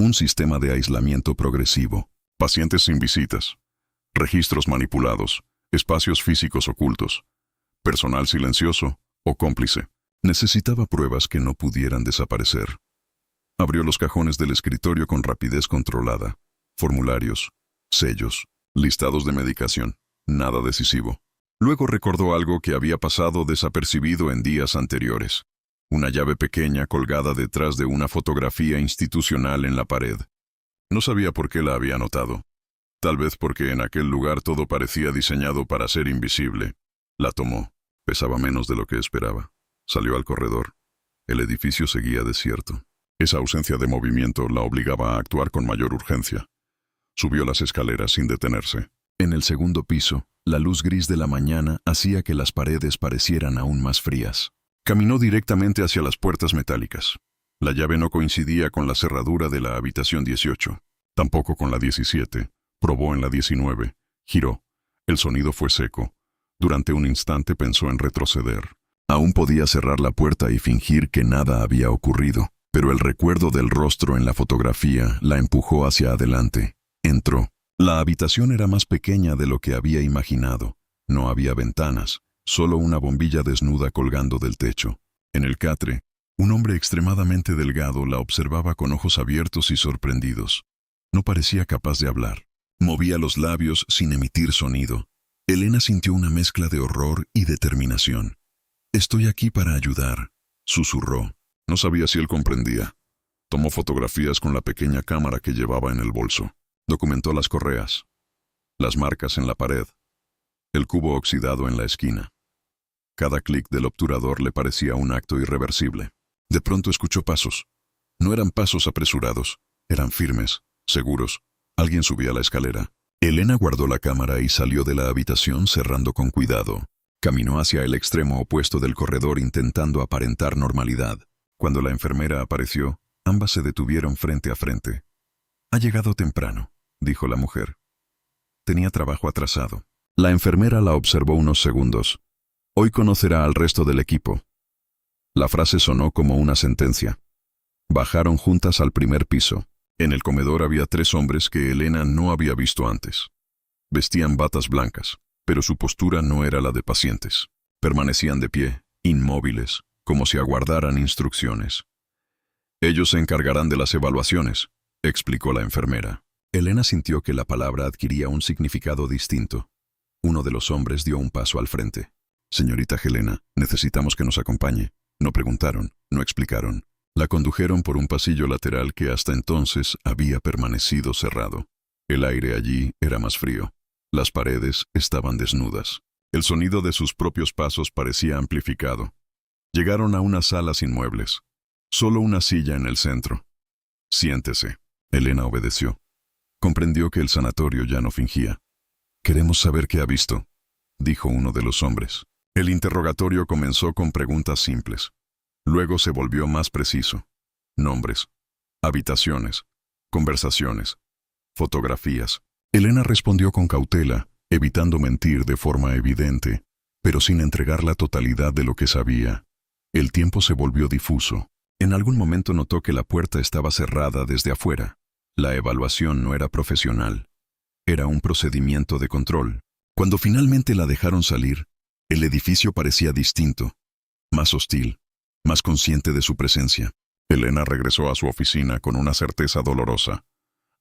Un sistema de aislamiento progresivo. Pacientes sin visitas, registros manipulados, espacios físicos ocultos, personal silencioso o cómplice. Necesitaba pruebas que no pudieran desaparecer. Abrió los cajones del escritorio con rapidez controlada. Formularios, sellos, listados de medicación, nada decisivo. Luego recordó algo que había pasado desapercibido en días anteriores. Una llave pequeña colgada detrás de una fotografía institucional en la pared. No sabía por qué la había notado. Tal vez porque en aquel lugar todo parecía diseñado para ser invisible. La tomó. Pesaba menos de lo que esperaba. Salió al corredor. El edificio seguía desierto. Esa ausencia de movimiento la obligaba a actuar con mayor urgencia. Subió las escaleras sin detenerse. En el segundo piso, la luz gris de la mañana hacía que las paredes parecieran aún más frías. Caminó directamente hacia las puertas metálicas. La llave no coincidía con la cerradura de la habitación 18, tampoco con la 17. Probó en la 19. Giró. El sonido fue seco. Durante un instante pensó en retroceder. Aún podía cerrar la puerta y fingir que nada había ocurrido, pero el recuerdo del rostro en la fotografía la empujó hacia adelante. Entró. La habitación era más pequeña de lo que había imaginado. No había ventanas, solo una bombilla desnuda colgando del techo. En el catre, un hombre extremadamente delgado la observaba con ojos abiertos y sorprendidos. No parecía capaz de hablar. Movía los labios sin emitir sonido. Elena sintió una mezcla de horror y determinación. «Estoy aquí para ayudar», susurró. No sabía si él comprendía. Tomó fotografías con la pequeña cámara que llevaba en el bolso. Documentó las correas, las marcas en la pared, el cubo oxidado en la esquina. Cada clic del obturador le parecía un acto irreversible. De pronto escuchó pasos. No eran pasos apresurados, eran firmes, seguros. Alguien subía la escalera. Elena guardó la cámara y salió de la habitación cerrando con cuidado. Caminó hacia el extremo opuesto del corredor intentando aparentar normalidad. Cuando la enfermera apareció, ambas se detuvieron frente a frente. «Ha llegado temprano», dijo la mujer. Tenía trabajo atrasado. La enfermera la observó unos segundos. «Hoy conocerá al resto del equipo». La frase sonó como una sentencia. Bajaron juntas al primer piso. En el comedor había 3 hombres que Elena no había visto antes. Vestían batas blancas, pero su postura no era la de pacientes. Permanecían de pie, inmóviles, como si aguardaran instrucciones. «Ellos se encargarán de las evaluaciones», explicó la enfermera. Elena sintió que la palabra adquiría un significado distinto. Uno de los hombres dio un paso al frente. «Señorita Helena, necesitamos que nos acompañe». No preguntaron, no explicaron. La condujeron por un pasillo lateral que hasta entonces había permanecido cerrado. El aire allí era más frío. Las paredes estaban desnudas. El sonido de sus propios pasos parecía amplificado. Llegaron a una sala sin muebles. Solo una silla en el centro. «Siéntese». Elena obedeció. Comprendió que el sanatorio ya no fingía. «Queremos saber qué ha visto», dijo uno de los hombres. El interrogatorio comenzó con preguntas simples. Luego se volvió más preciso. Nombres, habitaciones, conversaciones, fotografías. Elena respondió con cautela, evitando mentir de forma evidente, pero sin entregar la totalidad de lo que sabía. El tiempo se volvió difuso. En algún momento notó que la puerta estaba cerrada desde afuera. La evaluación no era profesional. Era un procedimiento de control. Cuando finalmente la dejaron salir, el edificio parecía distinto, más hostil, más consciente de su presencia. Elena regresó a su oficina con una certeza dolorosa.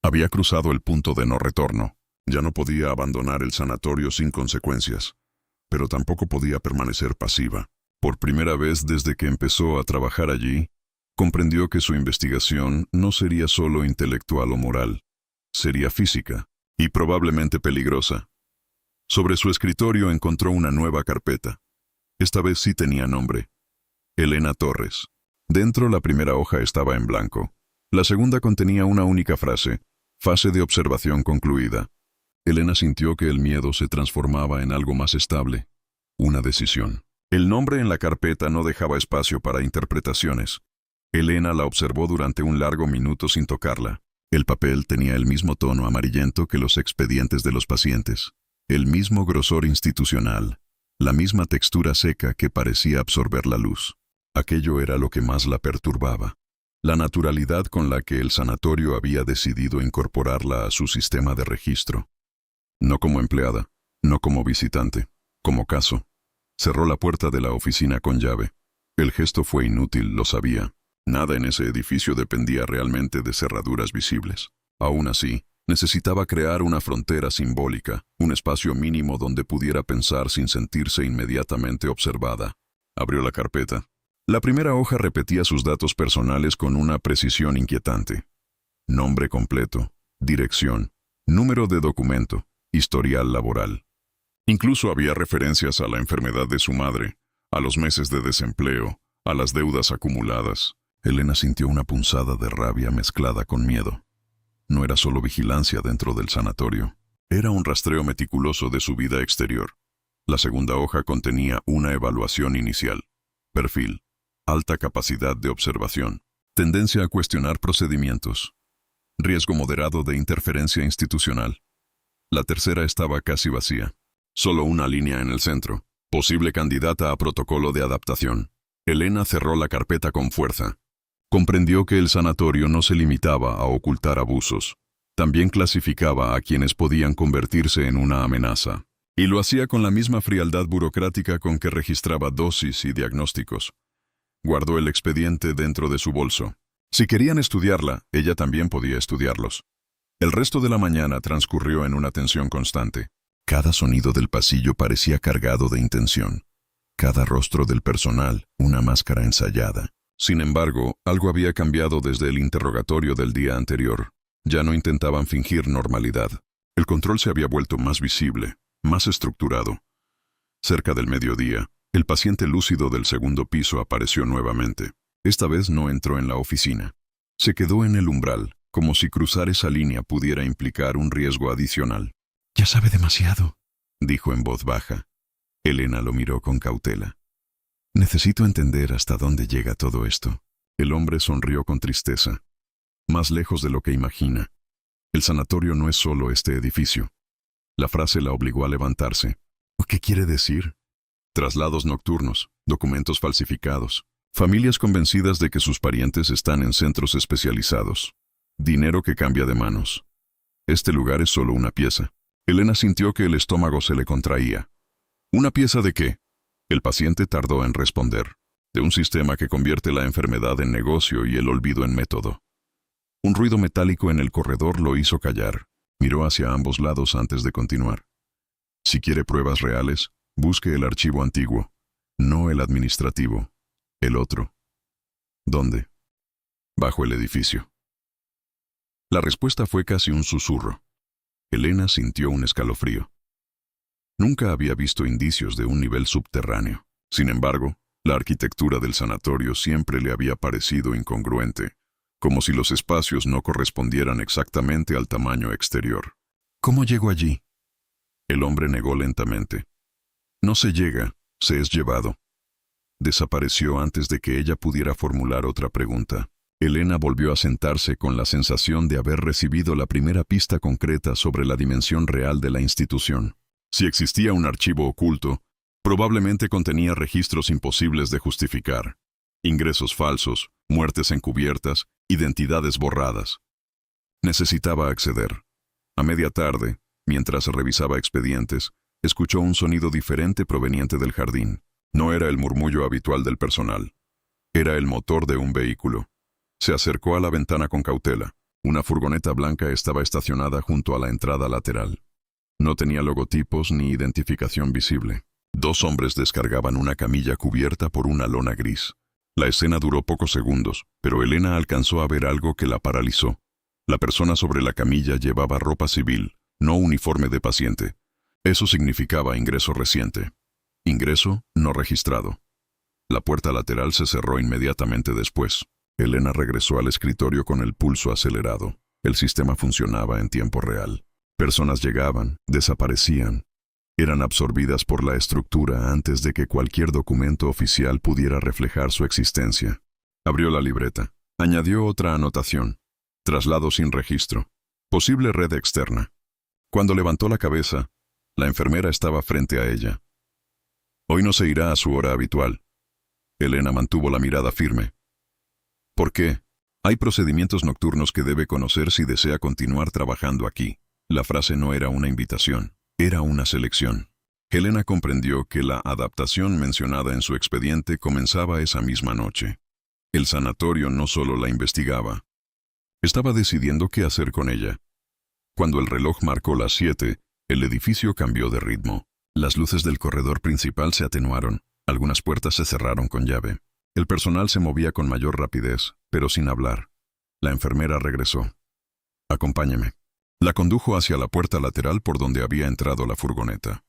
Había cruzado el punto de no retorno. Ya no podía abandonar el sanatorio sin consecuencias, pero tampoco podía permanecer pasiva. Por primera vez desde que empezó a trabajar allí, comprendió que su investigación no sería solo intelectual o moral, sería física y probablemente peligrosa. Sobre su escritorio encontró una nueva carpeta. Esta vez sí tenía nombre: Elena Torres. Dentro la primera hoja estaba en blanco. La segunda contenía una única frase: fase de observación concluida. Elena sintió que el miedo se transformaba en algo más estable, una decisión. El nombre en la carpeta no dejaba espacio para interpretaciones. Elena la observó durante un largo minuto sin tocarla. El papel tenía el mismo tono amarillento que los expedientes de los pacientes, el mismo grosor institucional, la misma textura seca que parecía absorber la luz. Aquello era lo que más la perturbaba, la naturalidad con la que el sanatorio había decidido incorporarla a su sistema de registro. No como empleada, no como visitante, como caso. Cerró la puerta de la oficina con llave. El gesto fue inútil, lo sabía. Nada en ese edificio dependía realmente de cerraduras visibles. Aún así, necesitaba crear una frontera simbólica, un espacio mínimo donde pudiera pensar sin sentirse inmediatamente observada. Abrió la carpeta. La primera hoja repetía sus datos personales con una precisión inquietante. Nombre completo, dirección, número de documento, historial laboral. Incluso había referencias a la enfermedad de su madre, a los meses de desempleo, a las deudas acumuladas. Elena sintió una punzada de rabia mezclada con miedo. No era solo vigilancia dentro del sanatorio. Era un rastreo meticuloso de su vida exterior. La segunda hoja contenía una evaluación inicial. Perfil: alta capacidad de observación. Tendencia a cuestionar procedimientos. Riesgo moderado de interferencia institucional. La tercera estaba casi vacía. Solo una línea en el centro. Posible candidata a protocolo de adaptación. Elena cerró la carpeta con fuerza. Comprendió que el sanatorio no se limitaba a ocultar abusos. También clasificaba a quienes podían convertirse en una amenaza. Y lo hacía con la misma frialdad burocrática con que registraba dosis y diagnósticos. Guardó el expediente dentro de su bolso. Si querían estudiarla, ella también podía estudiarlos. El resto de la mañana transcurrió en una tensión constante. Cada sonido del pasillo parecía cargado de intención. Cada rostro del personal, una máscara ensayada. Sin embargo, algo había cambiado desde el interrogatorio del día anterior. Ya no intentaban fingir normalidad. El control se había vuelto más visible, más estructurado. Cerca del mediodía, el paciente lúcido del segundo piso apareció nuevamente. Esta vez no entró en la oficina. Se quedó en el umbral, como si cruzar esa línea pudiera implicar un riesgo adicional. «Ya sabe demasiado», dijo en voz baja. Elena lo miró con cautela. «Necesito entender hasta dónde llega todo esto». El hombre sonrió con tristeza. Más lejos de lo que imagina. El sanatorio no es solo este edificio. La frase la obligó a levantarse. ¿Qué quiere decir? Traslados nocturnos, documentos falsificados, familias convencidas de que sus parientes están en centros especializados. Dinero que cambia de manos. Este lugar es solo una pieza. Elena sintió que el estómago se le contraía. ¿Una pieza de qué? El paciente tardó en responder. De un sistema que convierte la enfermedad en negocio y el olvido en método. Un ruido metálico en el corredor lo hizo callar. Miró hacia ambos lados antes de continuar. Si quiere pruebas reales, busque el archivo antiguo, no el administrativo, el otro. ¿Dónde? Bajo el edificio. La respuesta fue casi un susurro. Elena sintió un escalofrío. Nunca había visto indicios de un nivel subterráneo. Sin embargo, la arquitectura del sanatorio siempre le había parecido incongruente, como si los espacios no correspondieran exactamente al tamaño exterior. ¿Cómo llego allí? El hombre negó lentamente. No se llega, se es llevado. Desapareció antes de que ella pudiera formular otra pregunta. Elena volvió a sentarse con la sensación de haber recibido la primera pista concreta sobre la dimensión real de la institución. Si existía un archivo oculto, probablemente contenía registros imposibles de justificar. Ingresos falsos, muertes encubiertas, identidades borradas. Necesitaba acceder. A media tarde, mientras revisaba expedientes, escuchó un sonido diferente proveniente del jardín. No era el murmullo habitual del personal. Era el motor de un vehículo. Se acercó a la ventana con cautela. Una furgoneta blanca estaba estacionada junto a la entrada lateral. No tenía logotipos ni identificación visible. 2 hombres descargaban una camilla cubierta por una lona gris. La escena duró pocos segundos, pero Elena alcanzó a ver algo que la paralizó. La persona sobre la camilla llevaba ropa civil, no uniforme de paciente. Eso significaba ingreso reciente. Ingreso no registrado. La puerta lateral se cerró inmediatamente después. Elena regresó al escritorio con el pulso acelerado. El sistema funcionaba en tiempo real. Personas llegaban, desaparecían. Eran absorbidas por la estructura antes de que cualquier documento oficial pudiera reflejar su existencia. Abrió la libreta. Añadió otra anotación. Traslado sin registro. Posible red externa. Cuando levantó la cabeza, la enfermera estaba frente a ella. Hoy no se irá a su hora habitual. Elena mantuvo la mirada firme. ¿Por qué? Hay procedimientos nocturnos que debe conocer si desea continuar trabajando aquí. La frase no era una invitación, era una selección. Elena comprendió que la adaptación mencionada en su expediente comenzaba esa misma noche. El sanatorio no solo la investigaba. Estaba decidiendo qué hacer con ella. Cuando el reloj marcó las 7, el edificio cambió de ritmo. Las luces del corredor principal se atenuaron. Algunas puertas se cerraron con llave. El personal se movía con mayor rapidez, pero sin hablar. La enfermera regresó. «Acompáñeme». La condujo hacia la puerta lateral por donde había entrado la furgoneta.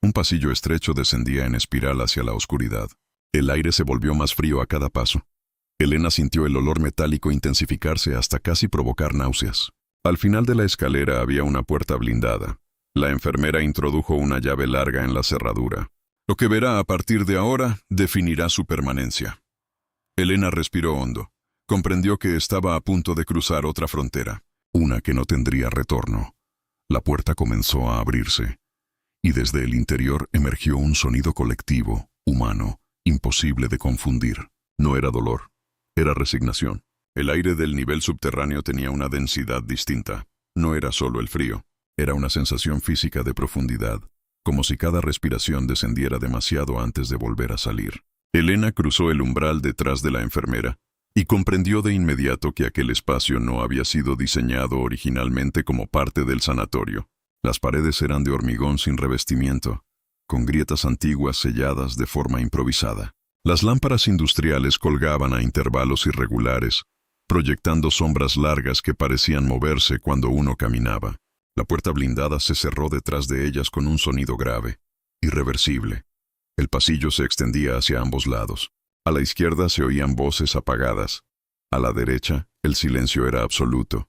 Un pasillo estrecho descendía en espiral hacia la oscuridad. El aire se volvió más frío a cada paso. Elena sintió el olor metálico intensificarse hasta casi provocar náuseas. Al final de la escalera había una puerta blindada. La enfermera introdujo una llave larga en la cerradura. Lo que verá a partir de ahora definirá su permanencia. Elena respiró hondo. Comprendió que estaba a punto de cruzar otra frontera, una que no tendría retorno. La puerta comenzó a abrirse, y desde el interior emergió un sonido colectivo, humano, imposible de confundir. No era dolor, era resignación. El aire del nivel subterráneo tenía una densidad distinta. No era solo el frío, era una sensación física de profundidad, como si cada respiración descendiera demasiado antes de volver a salir. Elena cruzó el umbral detrás de la enfermera y comprendió de inmediato que aquel espacio no había sido diseñado originalmente como parte del sanatorio. Las paredes eran de hormigón sin revestimiento, con grietas antiguas selladas de forma improvisada. Las lámparas industriales colgaban a intervalos irregulares, proyectando sombras largas que parecían moverse cuando uno caminaba. La puerta blindada se cerró detrás de ellas con un sonido grave, irreversible. El pasillo se extendía hacia ambos lados. A la izquierda se oían voces apagadas. A la derecha, el silencio era absoluto.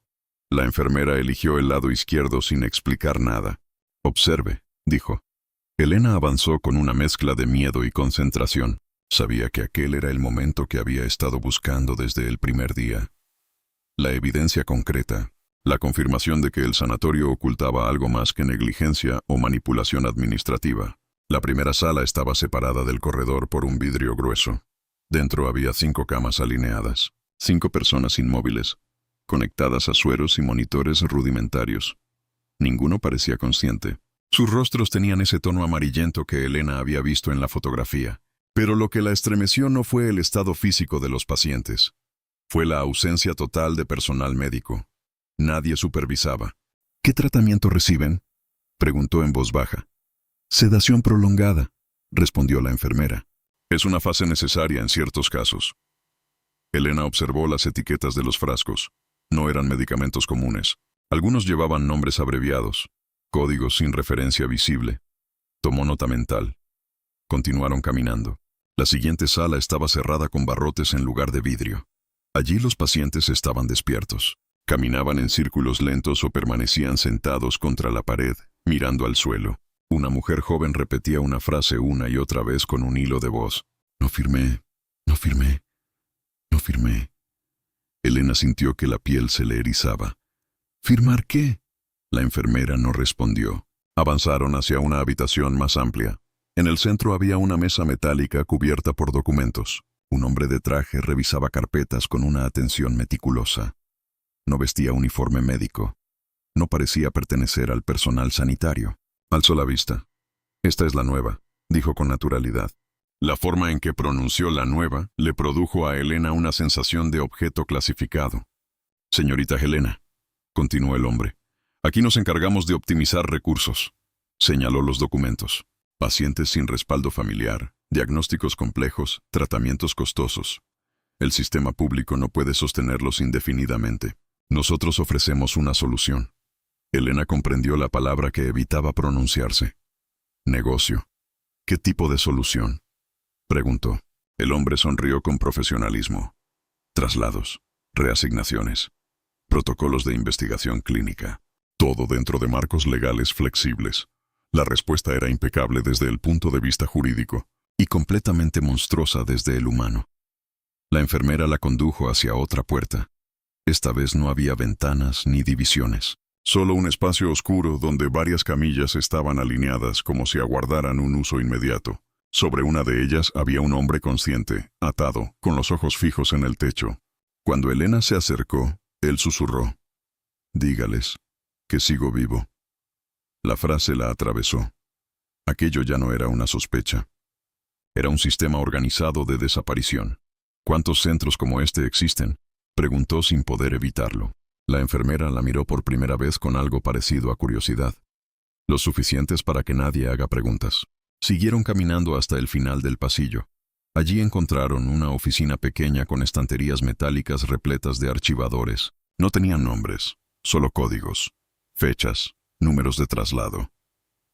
La enfermera eligió el lado izquierdo sin explicar nada. «Observe», dijo. Elena avanzó con una mezcla de miedo y concentración. Sabía que aquel era el momento que había estado buscando desde el primer día. La evidencia concreta, la confirmación de que el sanatorio ocultaba algo más que negligencia o manipulación administrativa. La primera sala estaba separada del corredor por un vidrio grueso. Dentro había 5 camas alineadas, 5 personas inmóviles, conectadas a sueros y monitores rudimentarios. Ninguno parecía consciente. Sus rostros tenían ese tono amarillento que Elena había visto en la fotografía. Pero lo que la estremeció no fue el estado físico de los pacientes. Fue la ausencia total de personal médico. Nadie supervisaba. ¿Qué tratamiento reciben?, preguntó en voz baja. Sedación prolongada, respondió la enfermera. Es una fase necesaria en ciertos casos. Elena observó las etiquetas de los frascos. No eran medicamentos comunes. Algunos llevaban nombres abreviados, códigos sin referencia visible. Tomó nota mental. Continuaron caminando. La siguiente sala estaba cerrada con barrotes en lugar de vidrio. Allí los pacientes estaban despiertos. Caminaban en círculos lentos o permanecían sentados contra la pared, mirando al suelo. Una mujer joven repetía una frase una y otra vez con un hilo de voz. No firmé, no firmé, no firmé. Elena sintió que la piel se le erizaba. ¿Firmar qué? La enfermera no respondió. Avanzaron hacia una habitación más amplia. En el centro había una mesa metálica cubierta por documentos. Un hombre de traje revisaba carpetas con una atención meticulosa. No vestía uniforme médico. No parecía pertenecer al personal sanitario. Alzó la vista. Esta es la nueva, dijo con naturalidad. La forma en que pronunció la nueva le produjo a Elena una sensación de objeto clasificado. Señorita Helena, continuó el hombre, aquí nos encargamos de optimizar recursos. Señaló los documentos. Pacientes sin respaldo familiar, diagnósticos complejos, tratamientos costosos. El sistema público no puede sostenerlos indefinidamente. Nosotros ofrecemos una solución. Elena comprendió la palabra que evitaba pronunciarse. Negocio. ¿Qué tipo de solución?, preguntó. El hombre sonrió con profesionalismo. Traslados, reasignaciones, protocolos de investigación clínica. Todo dentro de marcos legales flexibles. La respuesta era impecable desde el punto de vista jurídico y completamente monstruosa desde el humano. La enfermera la condujo hacia otra puerta. Esta vez no había ventanas ni divisiones. Solo un espacio oscuro donde varias camillas estaban alineadas como si aguardaran un uso inmediato. Sobre una de ellas había un hombre consciente, atado, con los ojos fijos en el techo. Cuando Elena se acercó, él susurró. Dígales que sigo vivo. La frase la atravesó. Aquello ya no era una sospecha. Era un sistema organizado de desaparición. ¿Cuántos centros como este existen?, preguntó sin poder evitarlo. La enfermera la miró por primera vez con algo parecido a curiosidad. Lo suficientes para que nadie haga preguntas. Siguieron caminando hasta el final del pasillo. Allí encontraron una oficina pequeña con estanterías metálicas repletas de archivadores. No tenían nombres, solo códigos, fechas, números de traslado.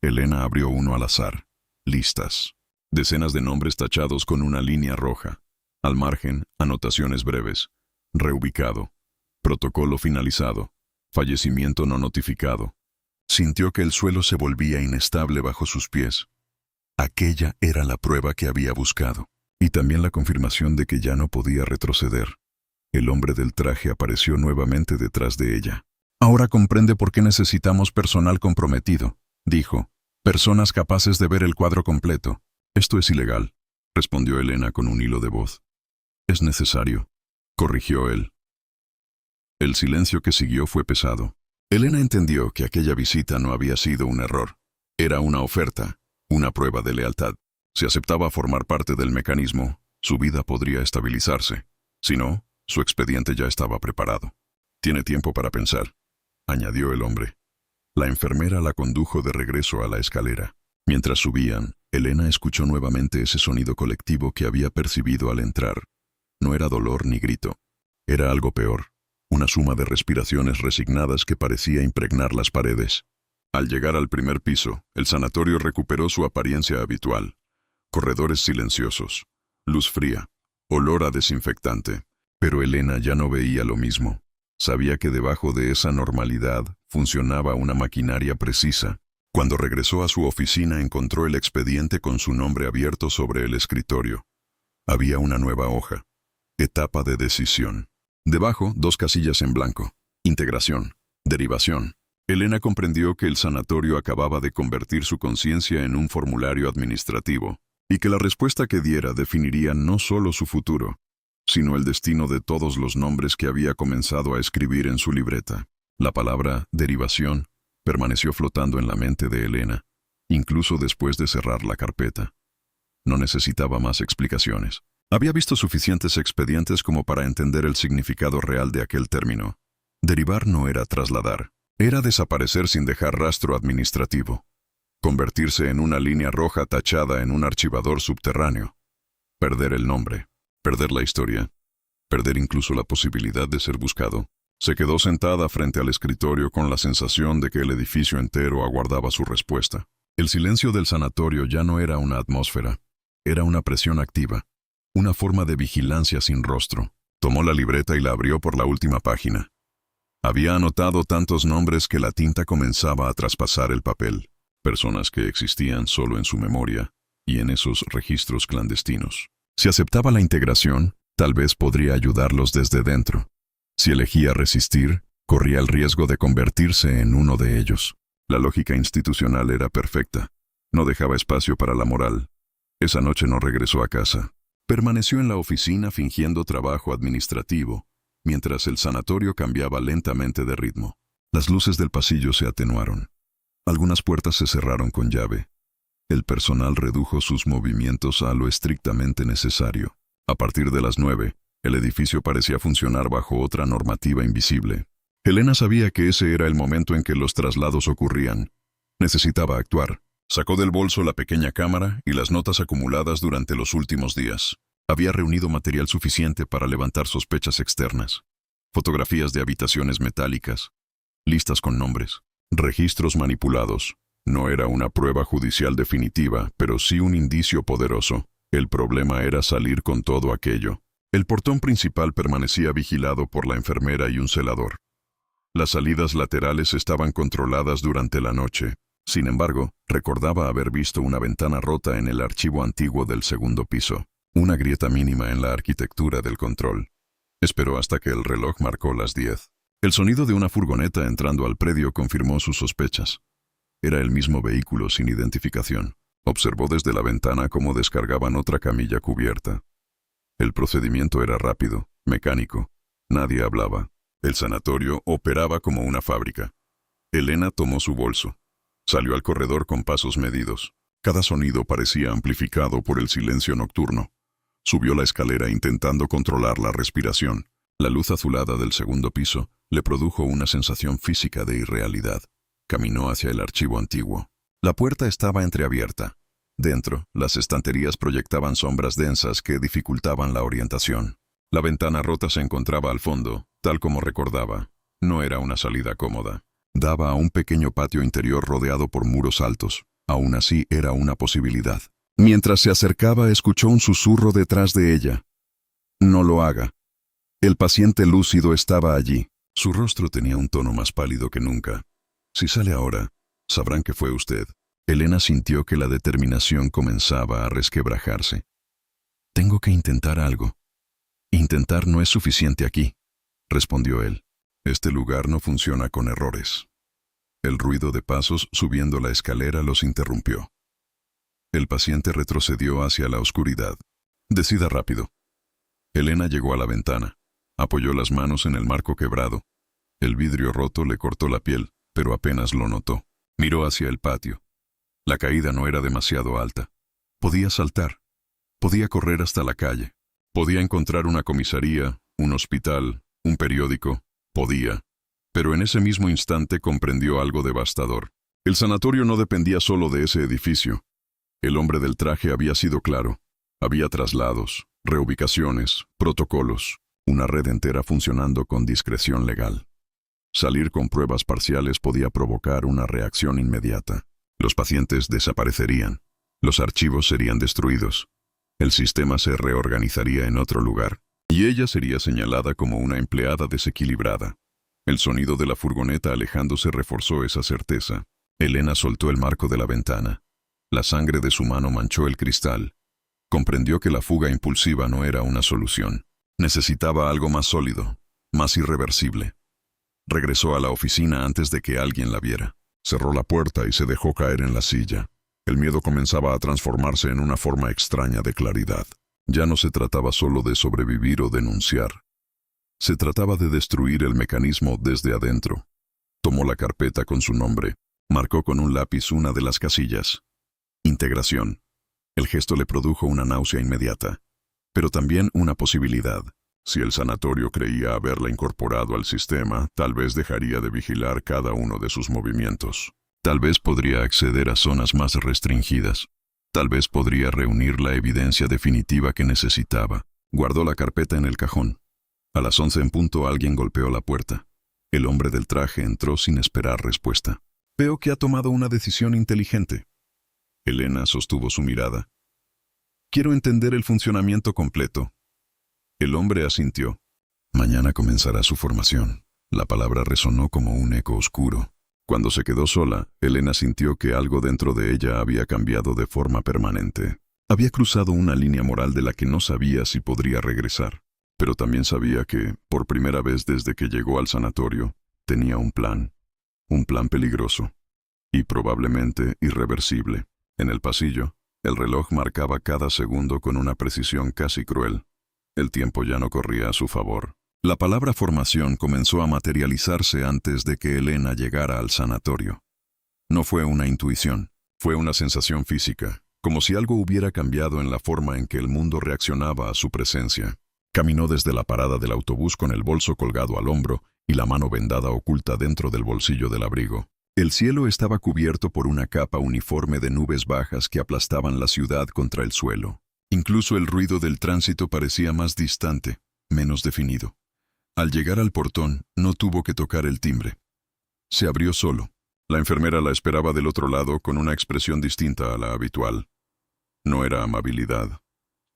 Elena abrió uno al azar. Listas. Decenas de nombres tachados con una línea roja. Al margen, anotaciones breves. Reubicado. Protocolo finalizado. Fallecimiento no notificado. Sintió que el suelo se volvía inestable bajo sus pies. Aquella era la prueba que había buscado. Y también la confirmación de que ya no podía retroceder. El hombre del traje apareció nuevamente detrás de ella. Ahora comprende por qué necesitamos personal comprometido, dijo. Personas capaces de ver el cuadro completo. Esto es ilegal, respondió Elena con un hilo de voz. Es necesario, corrigió él. El silencio que siguió fue pesado. Elena entendió que aquella visita no había sido un error. Era una oferta, una prueba de lealtad. Si aceptaba formar parte del mecanismo, su vida podría estabilizarse. Si no, su expediente ya estaba preparado. Tiene tiempo para pensar, añadió el hombre. La enfermera la condujo de regreso a la escalera. Mientras subían, Elena escuchó nuevamente ese sonido colectivo que había percibido al entrar. No era dolor ni grito. Era algo peor. Una suma de respiraciones resignadas que parecía impregnar las paredes. Al llegar al primer piso, el sanatorio recuperó su apariencia habitual. Corredores silenciosos, luz fría, olor a desinfectante. Pero Elena ya no veía lo mismo. Sabía que debajo de esa normalidad funcionaba una maquinaria precisa. Cuando regresó a su oficina encontró el expediente con su nombre abierto sobre el escritorio. Había una nueva hoja. Etapa de decisión. Debajo, 2 casillas en blanco. Integración. Derivación. Elena comprendió que el sanatorio acababa de convertir su conciencia en un formulario administrativo, y que la respuesta que diera definiría no solo su futuro, sino el destino de todos los nombres que había comenzado a escribir en su libreta. La palabra derivación permaneció flotando en la mente de Elena, incluso después de cerrar la carpeta. No necesitaba más explicaciones. Había visto suficientes expedientes como para entender el significado real de aquel término. Derivar no era trasladar, era desaparecer sin dejar rastro administrativo. Convertirse en una línea roja tachada en un archivador subterráneo. Perder el nombre, perder la historia, perder incluso la posibilidad de ser buscado. Se quedó sentada frente al escritorio con la sensación de que el edificio entero aguardaba su respuesta. El silencio del sanatorio ya no era una atmósfera, era una presión activa, una forma de vigilancia sin rostro. Tomó la libreta y la abrió por la última página. Había anotado tantos nombres que la tinta comenzaba a traspasar el papel, personas que existían solo en su memoria y en esos registros clandestinos. Si aceptaba la integración, tal vez podría ayudarlos desde dentro. Si elegía resistir, corría el riesgo de convertirse en uno de ellos. La lógica institucional era perfecta. No dejaba espacio para la moral. Esa noche no regresó a casa. Permaneció en la oficina fingiendo trabajo administrativo, mientras el sanatorio cambiaba lentamente de ritmo. Las luces del pasillo se atenuaron. Algunas puertas se cerraron con llave. El personal redujo sus movimientos a lo estrictamente necesario. A partir de las 9, el edificio parecía funcionar bajo otra normativa invisible. Elena sabía que ese era el momento en que los traslados ocurrían. Necesitaba actuar. Sacó del bolso la pequeña cámara y las notas acumuladas durante los últimos días. Había reunido material suficiente para levantar sospechas externas. Fotografías de habitaciones metálicas, listas con nombres, registros manipulados. No era una prueba judicial definitiva, pero sí un indicio poderoso. El problema era salir con todo aquello. El portón principal permanecía vigilado por la enfermera y un celador. Las salidas laterales estaban controladas durante la noche. Sin embargo, recordaba haber visto una ventana rota en el archivo antiguo del segundo piso, una grieta mínima en la arquitectura del control. Esperó hasta que el reloj marcó las 10. El sonido de una furgoneta entrando al predio confirmó sus sospechas. Era el mismo vehículo sin identificación. Observó desde la ventana cómo descargaban otra camilla cubierta. El procedimiento era rápido, mecánico. Nadie hablaba. El sanatorio operaba como una fábrica. Elena tomó su bolso. Salió al corredor con pasos medidos. Cada sonido parecía amplificado por el silencio nocturno. Subió la escalera intentando controlar la respiración. La luz azulada del segundo piso le produjo una sensación física de irrealidad. Caminó hacia el archivo antiguo. La puerta estaba entreabierta. Dentro, las estanterías proyectaban sombras densas que dificultaban la orientación. La ventana rota se encontraba al fondo, tal como recordaba. No era una salida cómoda. Daba a un pequeño patio interior rodeado por muros altos. Aún así era una posibilidad. Mientras se acercaba, escuchó un susurro detrás de ella. «No lo haga». El paciente lúcido estaba allí. Su rostro tenía un tono más pálido que nunca. «Si sale ahora, sabrán que fue usted». Elena sintió que la determinación comenzaba a resquebrajarse. «Tengo que intentar algo». «Intentar no es suficiente aquí», respondió él. «Este lugar no funciona con errores». El ruido de pasos subiendo la escalera los interrumpió. El paciente retrocedió hacia la oscuridad. «Decida rápido». Elena llegó a la ventana. Apoyó las manos en el marco quebrado. El vidrio roto le cortó la piel, pero apenas lo notó. Miró hacia el patio. La caída no era demasiado alta. Podía saltar. Podía correr hasta la calle. Podía encontrar una comisaría, un hospital, un periódico. Podía. Pero en ese mismo instante comprendió algo devastador. El sanatorio no dependía solo de ese edificio. El hombre del traje había sido claro. Había traslados, reubicaciones, protocolos, una red entera funcionando con discreción legal. Salir con pruebas parciales podía provocar una reacción inmediata. Los pacientes desaparecerían. Los archivos serían destruidos. El sistema se reorganizaría en otro lugar. Y ella sería señalada como una empleada desequilibrada. El sonido de la furgoneta alejándose reforzó esa certeza. Elena soltó el marco de la ventana. La sangre de su mano manchó el cristal. Comprendió que la fuga impulsiva no era una solución. Necesitaba algo más sólido, más irreversible. Regresó a la oficina antes de que alguien la viera. Cerró la puerta y se dejó caer en la silla. El miedo comenzaba a transformarse en una forma extraña de claridad. Ya no se trataba solo de sobrevivir o denunciar. Se trataba de destruir el mecanismo desde adentro. Tomó la carpeta con su nombre. Marcó con un lápiz una de las casillas. Integración. El gesto le produjo una náusea inmediata, pero también una posibilidad. Si el sanatorio creía haberla incorporado al sistema, tal vez dejaría de vigilar cada uno de sus movimientos. Tal vez podría acceder a zonas más restringidas. Tal vez podría reunir la evidencia definitiva que necesitaba. Guardó la carpeta en el cajón. A las 11 en punto alguien golpeó la puerta. El hombre del traje entró sin esperar respuesta. Veo que ha tomado una decisión inteligente. Elena sostuvo su mirada. Quiero entender el funcionamiento completo. El hombre asintió. Mañana comenzará su formación. La palabra resonó como un eco oscuro. Cuando se quedó sola, Elena sintió que algo dentro de ella había cambiado de forma permanente. Había cruzado una línea moral de la que no sabía si podría regresar. Pero también sabía que, por primera vez desde que llegó al sanatorio, tenía un plan peligroso y probablemente irreversible. En el pasillo, el reloj marcaba cada segundo con una precisión casi cruel. El tiempo ya no corría a su favor. La palabra formación comenzó a materializarse antes de que Elena llegara al sanatorio. No fue una intuición, fue una sensación física, como si algo hubiera cambiado en la forma en que el mundo reaccionaba a su presencia. Caminó desde la parada del autobús con el bolso colgado al hombro y la mano vendada oculta dentro del bolsillo del abrigo. El cielo estaba cubierto por una capa uniforme de nubes bajas que aplastaban la ciudad contra el suelo. Incluso el ruido del tránsito parecía más distante, menos definido. Al llegar al portón, no tuvo que tocar el timbre. Se abrió solo. La enfermera la esperaba del otro lado con una expresión distinta a la habitual. No era amabilidad,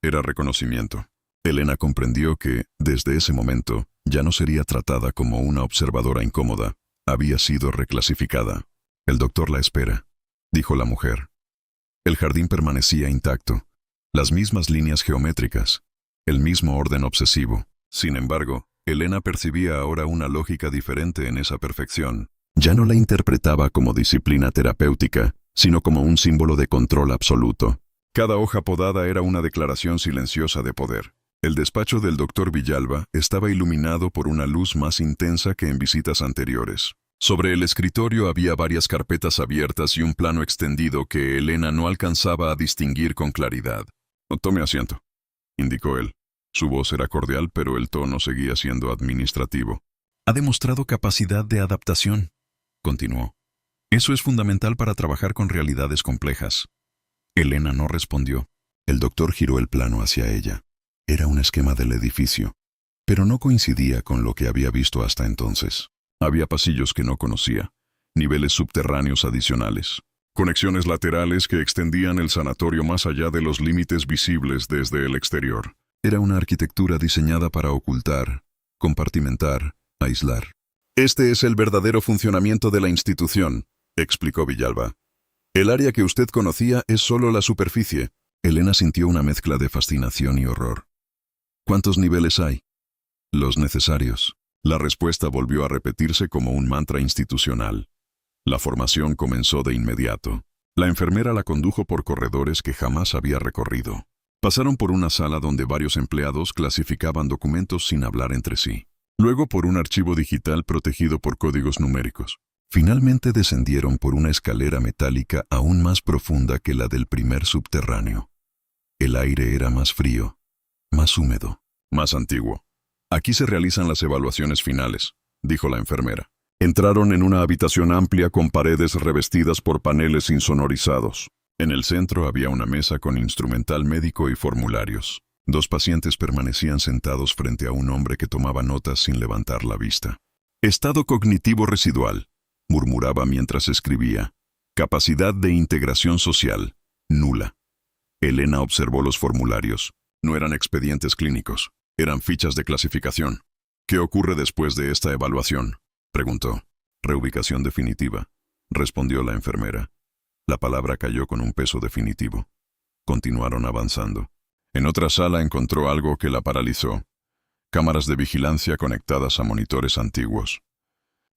era reconocimiento. Elena comprendió que, desde ese momento, ya no sería tratada como una observadora incómoda. Había sido reclasificada. El doctor la espera, dijo la mujer. El jardín permanecía intacto. Las mismas líneas geométricas, el mismo orden obsesivo. Sin embargo, Elena percibía ahora una lógica diferente en esa perfección. Ya no la interpretaba como disciplina terapéutica, sino como un símbolo de control absoluto. Cada hoja podada era una declaración silenciosa de poder. El despacho del doctor Villalba estaba iluminado por una luz más intensa que en visitas anteriores. Sobre el escritorio había varias carpetas abiertas y un plano extendido que Elena no alcanzaba a distinguir con claridad. «Tome asiento», indicó él. Su voz era cordial, pero el tono seguía siendo administrativo. «Ha demostrado capacidad de adaptación», continuó. «Eso es fundamental para trabajar con realidades complejas». Elena no respondió. El doctor giró el plano hacia ella. Era un esquema del edificio, pero no coincidía con lo que había visto hasta entonces. Había pasillos que no conocía, niveles subterráneos adicionales, conexiones laterales que extendían el sanatorio más allá de los límites visibles desde el exterior. Era una arquitectura diseñada para ocultar, compartimentar, aislar. «Este es el verdadero funcionamiento de la institución», explicó Villalba. «El área que usted conocía es solo la superficie». Elena sintió una mezcla de fascinación y horror. «¿Cuántos niveles hay?» «Los necesarios». La respuesta volvió a repetirse como un mantra institucional. La formación comenzó de inmediato. La enfermera la condujo por corredores que jamás había recorrido. Pasaron por una sala donde varios empleados clasificaban documentos sin hablar entre sí. Luego por un archivo digital protegido por códigos numéricos. Finalmente descendieron por una escalera metálica aún más profunda que la del primer subterráneo. El aire era más frío, más húmedo, más antiguo. «Aquí se realizan las evaluaciones finales», dijo la enfermera. Entraron en una habitación amplia con paredes revestidas por paneles insonorizados. En el centro había una mesa con instrumental médico y formularios. 2 pacientes permanecían sentados frente a un hombre que tomaba notas sin levantar la vista. «Estado cognitivo residual», murmuraba mientras escribía. «Capacidad de integración social, nula». Elena observó los formularios. No eran expedientes clínicos. Eran fichas de clasificación. «¿Qué ocurre después de esta evaluación?», preguntó. «Reubicación definitiva», respondió la enfermera. La palabra cayó con un peso definitivo. Continuaron avanzando. En otra sala encontró algo que la paralizó. Cámaras de vigilancia conectadas a monitores antiguos.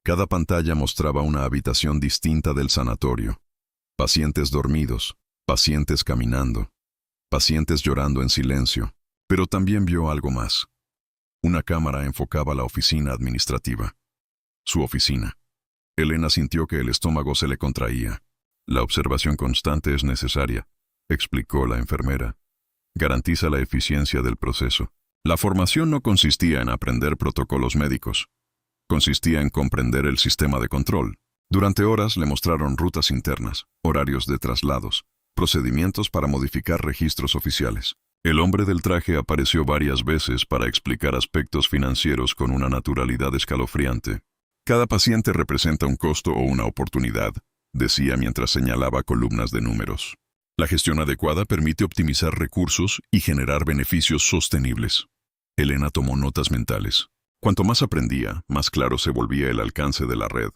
Cada pantalla mostraba una habitación distinta del sanatorio. Pacientes dormidos, pacientes caminando, pacientes llorando en silencio. Pero también vio algo más. Una cámara enfocaba la oficina administrativa. Su oficina. Elena sintió que el estómago se le contraía. La observación constante es necesaria, explicó la enfermera. Garantiza la eficiencia del proceso. La formación no consistía en aprender protocolos médicos. Consistía en comprender el sistema de control. Durante horas le mostraron rutas internas, horarios de traslados, procedimientos para modificar registros oficiales. El hombre del traje apareció varias veces para explicar aspectos financieros con una naturalidad escalofriante. Cada paciente representa un costo o una oportunidad, decía mientras señalaba columnas de números. La gestión adecuada permite optimizar recursos y generar beneficios sostenibles. Elena tomó notas mentales. Cuanto más aprendía, más claro se volvía el alcance de la red.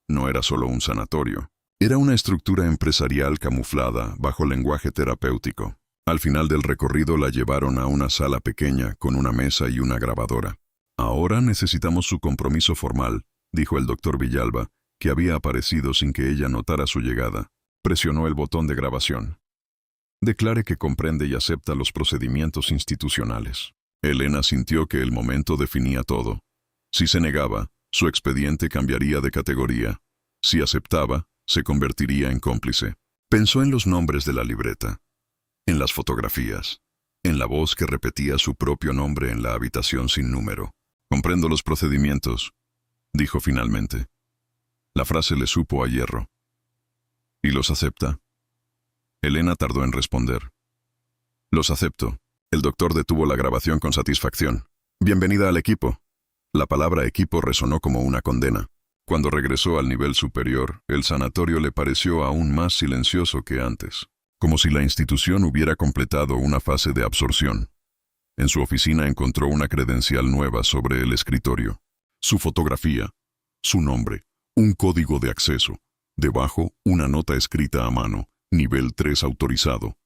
No era solo un sanatorio. Era una estructura empresarial camuflada bajo lenguaje terapéutico. Al final del recorrido la llevaron a una sala pequeña con una mesa y una grabadora. Ahora necesitamos su compromiso formal, dijo el doctor Villalba, que había aparecido sin que ella notara su llegada. Presionó el botón de grabación. Declare que comprende y acepta los procedimientos institucionales. Elena sintió que el momento definía todo. Si se negaba, su expediente cambiaría de categoría. Si aceptaba, se convertiría en cómplice. Pensó en los nombres de la libreta, en las fotografías, en la voz que repetía su propio nombre en la habitación sin número. Comprendo los procedimientos, dijo finalmente. La frase le supo a hierro. ¿Y los acepta? Elena tardó en responder. Los acepto. El doctor detuvo la grabación con satisfacción. Bienvenida al equipo. La palabra equipo resonó como una condena. Cuando regresó al nivel superior, el sanatorio le pareció aún más silencioso que antes, como si la institución hubiera completado una fase de absorción. En su oficina encontró una credencial nueva sobre el escritorio. Su fotografía, su nombre, un código de acceso. Debajo, una nota escrita a mano, nivel 3 autorizado.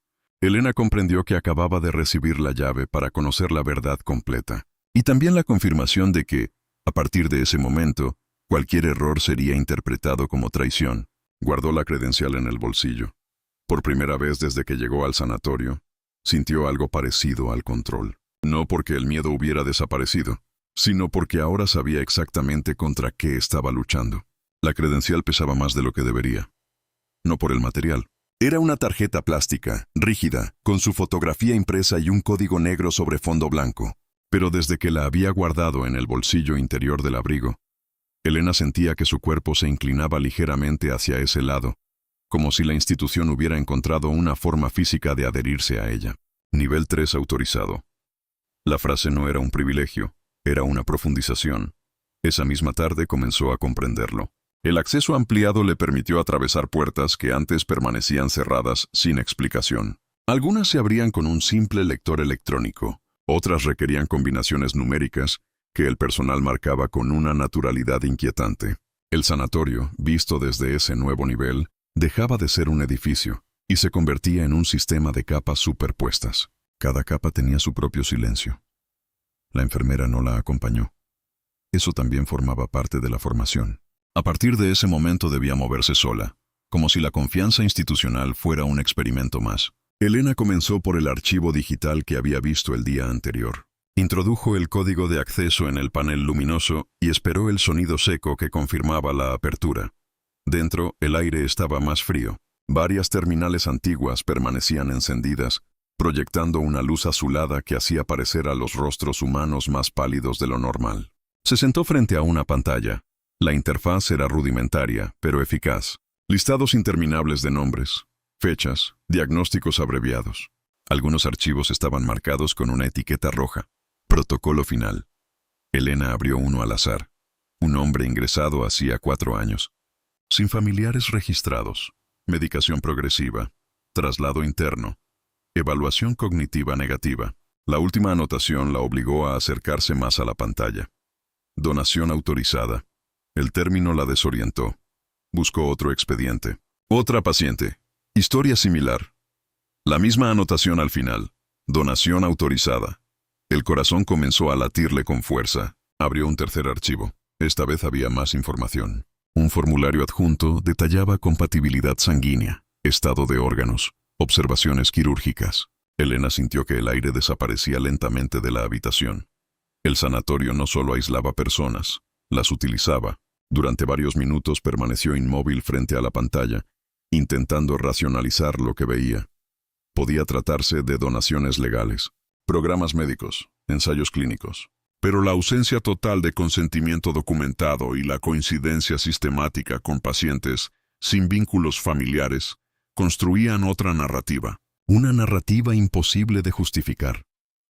Elena comprendió que acababa de recibir la llave para conocer la verdad completa, y también la confirmación de que, a partir de ese momento, cualquier error sería interpretado como traición. Guardó la credencial en el bolsillo. Por primera vez desde que llegó al sanatorio, sintió algo parecido al control. No porque el miedo hubiera desaparecido, sino porque ahora sabía exactamente contra qué estaba luchando. La credencial pesaba más de lo que debería. No por el material. Era una tarjeta plástica, rígida, con su fotografía impresa y un código negro sobre fondo blanco. Pero desde que la había guardado en el bolsillo interior del abrigo, Elena sentía que su cuerpo se inclinaba ligeramente hacia ese lado, como si la institución hubiera encontrado una forma física de adherirse a ella. Nivel 3 autorizado. La frase no era un privilegio, era una profundización. Esa misma tarde comenzó a comprenderlo. El acceso ampliado le permitió atravesar puertas que antes permanecían cerradas sin explicación. Algunas se abrían con un simple lector electrónico, otras requerían combinaciones numéricas que el personal marcaba con una naturalidad inquietante. El sanatorio, visto desde ese nuevo nivel, dejaba de ser un edificio y se convertía en un sistema de capas superpuestas. Cada capa tenía su propio silencio. La enfermera no la acompañó. Eso también formaba parte de la formación. A partir de ese momento debía moverse sola, como si la confianza institucional fuera un experimento más. Elena comenzó por el archivo digital que había visto el día anterior. Introdujo el código de acceso en el panel luminoso y esperó el sonido seco que confirmaba la apertura. Dentro, el aire estaba más frío. Varias terminales antiguas permanecían encendidas, proyectando una luz azulada que hacía parecer a los rostros humanos más pálidos de lo normal. Se sentó frente a una pantalla. La interfaz era rudimentaria, pero eficaz. Listados interminables de nombres, fechas, diagnósticos abreviados. Algunos archivos estaban marcados con una etiqueta roja. Protocolo final. Elena abrió uno al azar. Un hombre ingresado hacía 4 años. Sin familiares registrados. Medicación progresiva. Traslado interno. Evaluación cognitiva negativa. La última anotación la obligó a acercarse más a la pantalla. Donación autorizada. El término la desorientó. Buscó otro expediente. Otra paciente. Historia similar. La misma anotación al final. Donación autorizada. El corazón comenzó a latirle con fuerza. Abrió un tercer archivo. Esta vez había más información. Un formulario adjunto detallaba compatibilidad sanguínea, estado de órganos, observaciones quirúrgicas. Elena sintió que el aire desaparecía lentamente de la habitación. El sanatorio no solo aislaba personas, las utilizaba. Durante varios minutos permaneció inmóvil frente a la pantalla, intentando racionalizar lo que veía. Podía tratarse de donaciones legales, programas médicos, ensayos clínicos. Pero la ausencia total de consentimiento documentado y la coincidencia sistemática con pacientes sin vínculos familiares construían otra narrativa. Una narrativa imposible de justificar.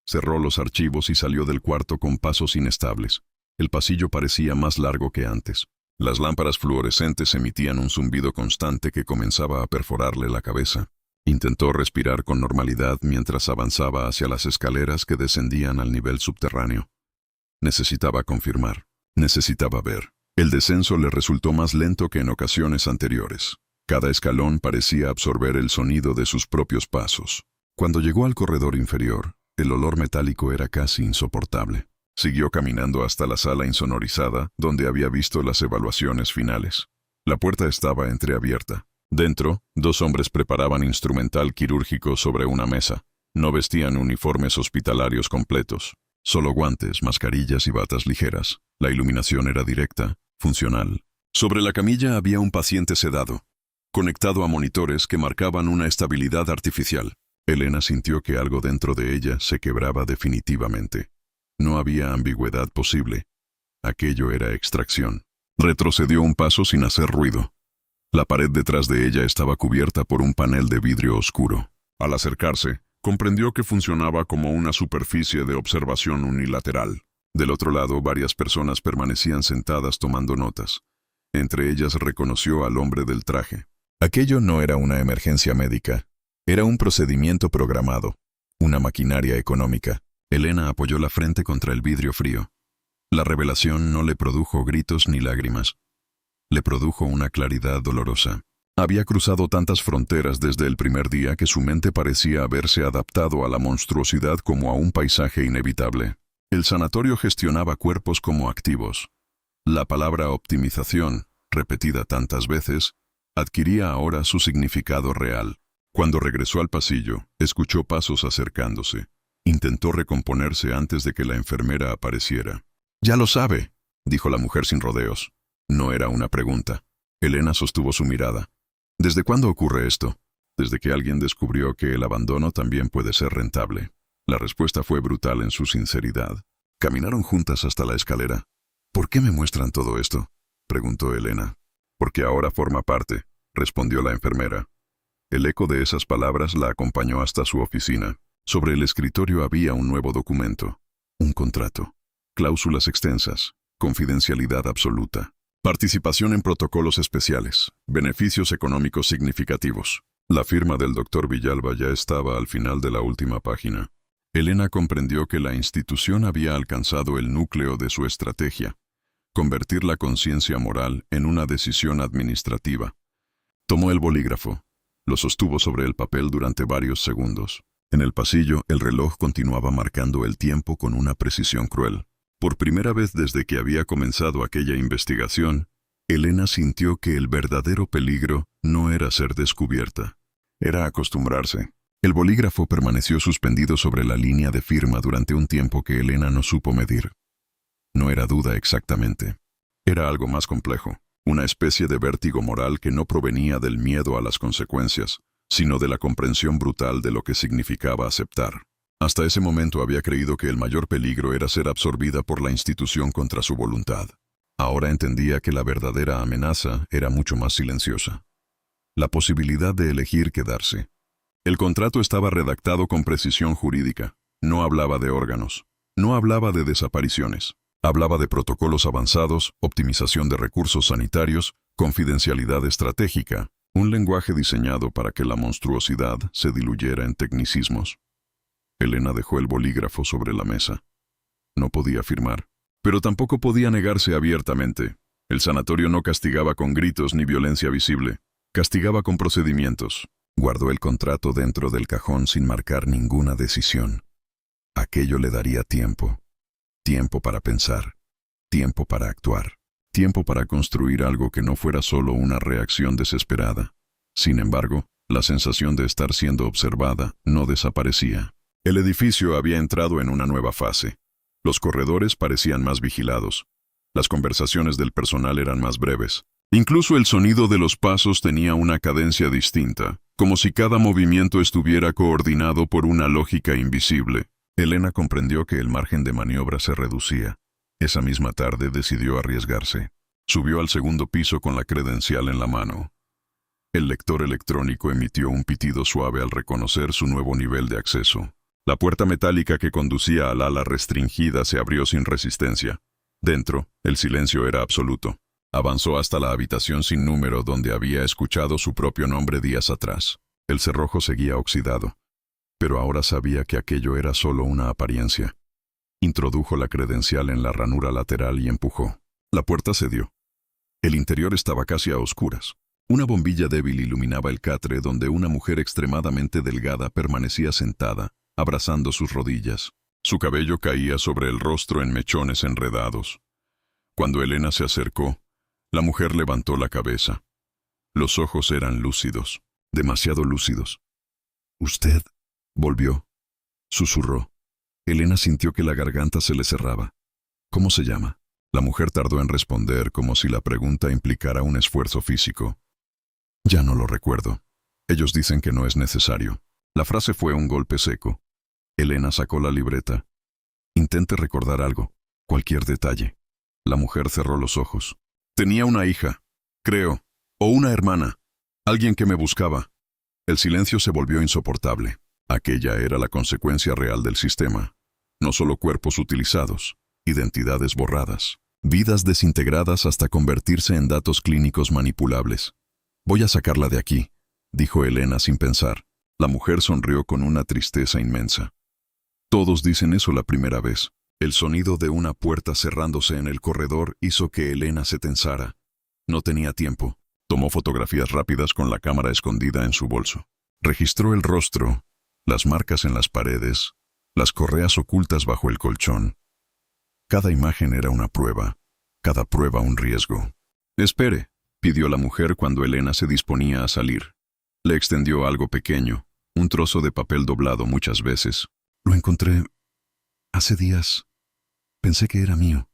Cerró los archivos y salió del cuarto con pasos inestables. El pasillo parecía más largo que antes. Las lámparas fluorescentes emitían un zumbido constante que comenzaba a perforarle la cabeza. Intentó respirar con normalidad mientras avanzaba hacia las escaleras que descendían al nivel subterráneo. Necesitaba confirmar. Necesitaba ver. El descenso le resultó más lento que en ocasiones anteriores. Cada escalón parecía absorber el sonido de sus propios pasos. Cuando llegó al corredor inferior, el olor metálico era casi insoportable. Siguió caminando hasta la sala insonorizada, donde había visto las evaluaciones finales. La puerta estaba entreabierta. Dentro, dos hombres preparaban instrumental quirúrgico sobre una mesa. No vestían uniformes hospitalarios completos. Solo guantes, mascarillas y batas ligeras. La iluminación era directa, funcional. Sobre la camilla había un paciente sedado, conectado a monitores que marcaban una estabilidad artificial. Elena sintió que algo dentro de ella se quebraba definitivamente. No había ambigüedad posible. Aquello era extracción. Retrocedió un paso sin hacer ruido. La pared detrás de ella estaba cubierta por un panel de vidrio oscuro. Al acercarse, comprendió que funcionaba como una superficie de observación unilateral. Del otro lado, varias personas permanecían sentadas tomando notas. Entre ellas reconoció al hombre del traje. Aquello no era una emergencia médica. Era un procedimiento programado, una maquinaria económica. Elena apoyó la frente contra el vidrio frío. La revelación no le produjo gritos ni lágrimas. Le produjo una claridad dolorosa. Había cruzado tantas fronteras desde el primer día que su mente parecía haberse adaptado a la monstruosidad como a un paisaje inevitable. El sanatorio gestionaba cuerpos como activos. La palabra optimización, repetida tantas veces, adquiría ahora su significado real. Cuando regresó al pasillo, escuchó pasos acercándose. Intentó recomponerse antes de que la enfermera apareciera. «Ya lo sabe», dijo la mujer sin rodeos. No era una pregunta. Elena sostuvo su mirada. «¿Desde cuándo ocurre esto?» «Desde que alguien descubrió que el abandono también puede ser rentable». La respuesta fue brutal en su sinceridad. Caminaron juntas hasta la escalera. «¿Por qué me muestran todo esto?», preguntó Elena. «Porque ahora forma parte», respondió la enfermera. El eco de esas palabras la acompañó hasta su oficina. Sobre el escritorio había un nuevo documento. Un contrato. Cláusulas extensas. Confidencialidad absoluta. Participación en protocolos especiales. Beneficios económicos significativos. La firma del doctor Villalba ya estaba al final de la última página. Elena comprendió que la institución había alcanzado el núcleo de su estrategia. Convertir la conciencia moral en una decisión administrativa. Tomó el bolígrafo. Lo sostuvo sobre el papel durante varios segundos. En el pasillo, el reloj continuaba marcando el tiempo con una precisión cruel. Por primera vez desde que había comenzado aquella investigación, Elena sintió que el verdadero peligro no era ser descubierta. Era acostumbrarse. El bolígrafo permaneció suspendido sobre la línea de firma durante un tiempo que Elena no supo medir. No era duda exactamente. Era algo más complejo. Una especie de vértigo moral que no provenía del miedo a las consecuencias, sino de la comprensión brutal de lo que significaba aceptar. Hasta ese momento había creído que el mayor peligro era ser absorbida por la institución contra su voluntad. Ahora entendía que la verdadera amenaza era mucho más silenciosa. La posibilidad de elegir quedarse. El contrato estaba redactado con precisión jurídica. No hablaba de órganos. No hablaba de desapariciones. Hablaba de protocolos avanzados, optimización de recursos sanitarios, confidencialidad estratégica, un lenguaje diseñado para que la monstruosidad se diluyera en tecnicismos. Elena dejó el bolígrafo sobre la mesa. No podía firmar, pero tampoco podía negarse abiertamente. El sanatorio no castigaba con gritos ni violencia visible. Castigaba con procedimientos. Guardó el contrato dentro del cajón sin marcar ninguna decisión. Aquello le daría tiempo. Tiempo para pensar. Tiempo para actuar. Tiempo para construir algo que no fuera solo una reacción desesperada. Sin embargo, la sensación de estar siendo observada no desaparecía. El edificio había entrado en una nueva fase. Los corredores parecían más vigilados. Las conversaciones del personal eran más breves. Incluso el sonido de los pasos tenía una cadencia distinta, como si cada movimiento estuviera coordinado por una lógica invisible. Elena comprendió que el margen de maniobra se reducía. Esa misma tarde decidió arriesgarse. Subió al segundo piso con la credencial en la mano. El lector electrónico emitió un pitido suave al reconocer su nuevo nivel de acceso. La puerta metálica que conducía al ala restringida se abrió sin resistencia. Dentro, el silencio era absoluto. Avanzó hasta la habitación sin número donde había escuchado su propio nombre días atrás. El cerrojo seguía oxidado, pero ahora sabía que aquello era solo una apariencia. Introdujo la credencial en la ranura lateral y empujó. La puerta cedió. El interior estaba casi a oscuras. Una bombilla débil iluminaba el catre donde una mujer extremadamente delgada permanecía sentada, abrazando sus rodillas. Su cabello caía sobre el rostro en mechones enredados. Cuando Elena se acercó, la mujer levantó la cabeza. Los ojos eran lúcidos, demasiado lúcidos. «¿Usted?» volvió. Susurró. Elena sintió que la garganta se le cerraba. «¿Cómo se llama?» La mujer tardó en responder como si la pregunta implicara un esfuerzo físico. «Ya no lo recuerdo. Ellos dicen que no es necesario». La frase fue un golpe seco. Elena sacó la libreta. «Intente recordar algo, cualquier detalle». La mujer cerró los ojos. «Tenía una hija, creo, o una hermana, alguien que me buscaba». El silencio se volvió insoportable. Aquella era la consecuencia real del sistema. No solo cuerpos utilizados, identidades borradas, vidas desintegradas hasta convertirse en datos clínicos manipulables. «Voy a sacarla de aquí», dijo Elena sin pensar. La mujer sonrió con una tristeza inmensa. «Todos dicen eso la primera vez». El sonido de una puerta cerrándose en el corredor hizo que Elena se tensara. No tenía tiempo. Tomó fotografías rápidas con la cámara escondida en su bolso. Registró el rostro, las marcas en las paredes, las correas ocultas bajo el colchón. Cada imagen era una prueba, cada prueba un riesgo. «Espere», pidió la mujer cuando Elena se disponía a salir. Le extendió algo pequeño, un trozo de papel doblado muchas veces. «Lo encontré hace días. Pensé que era mío».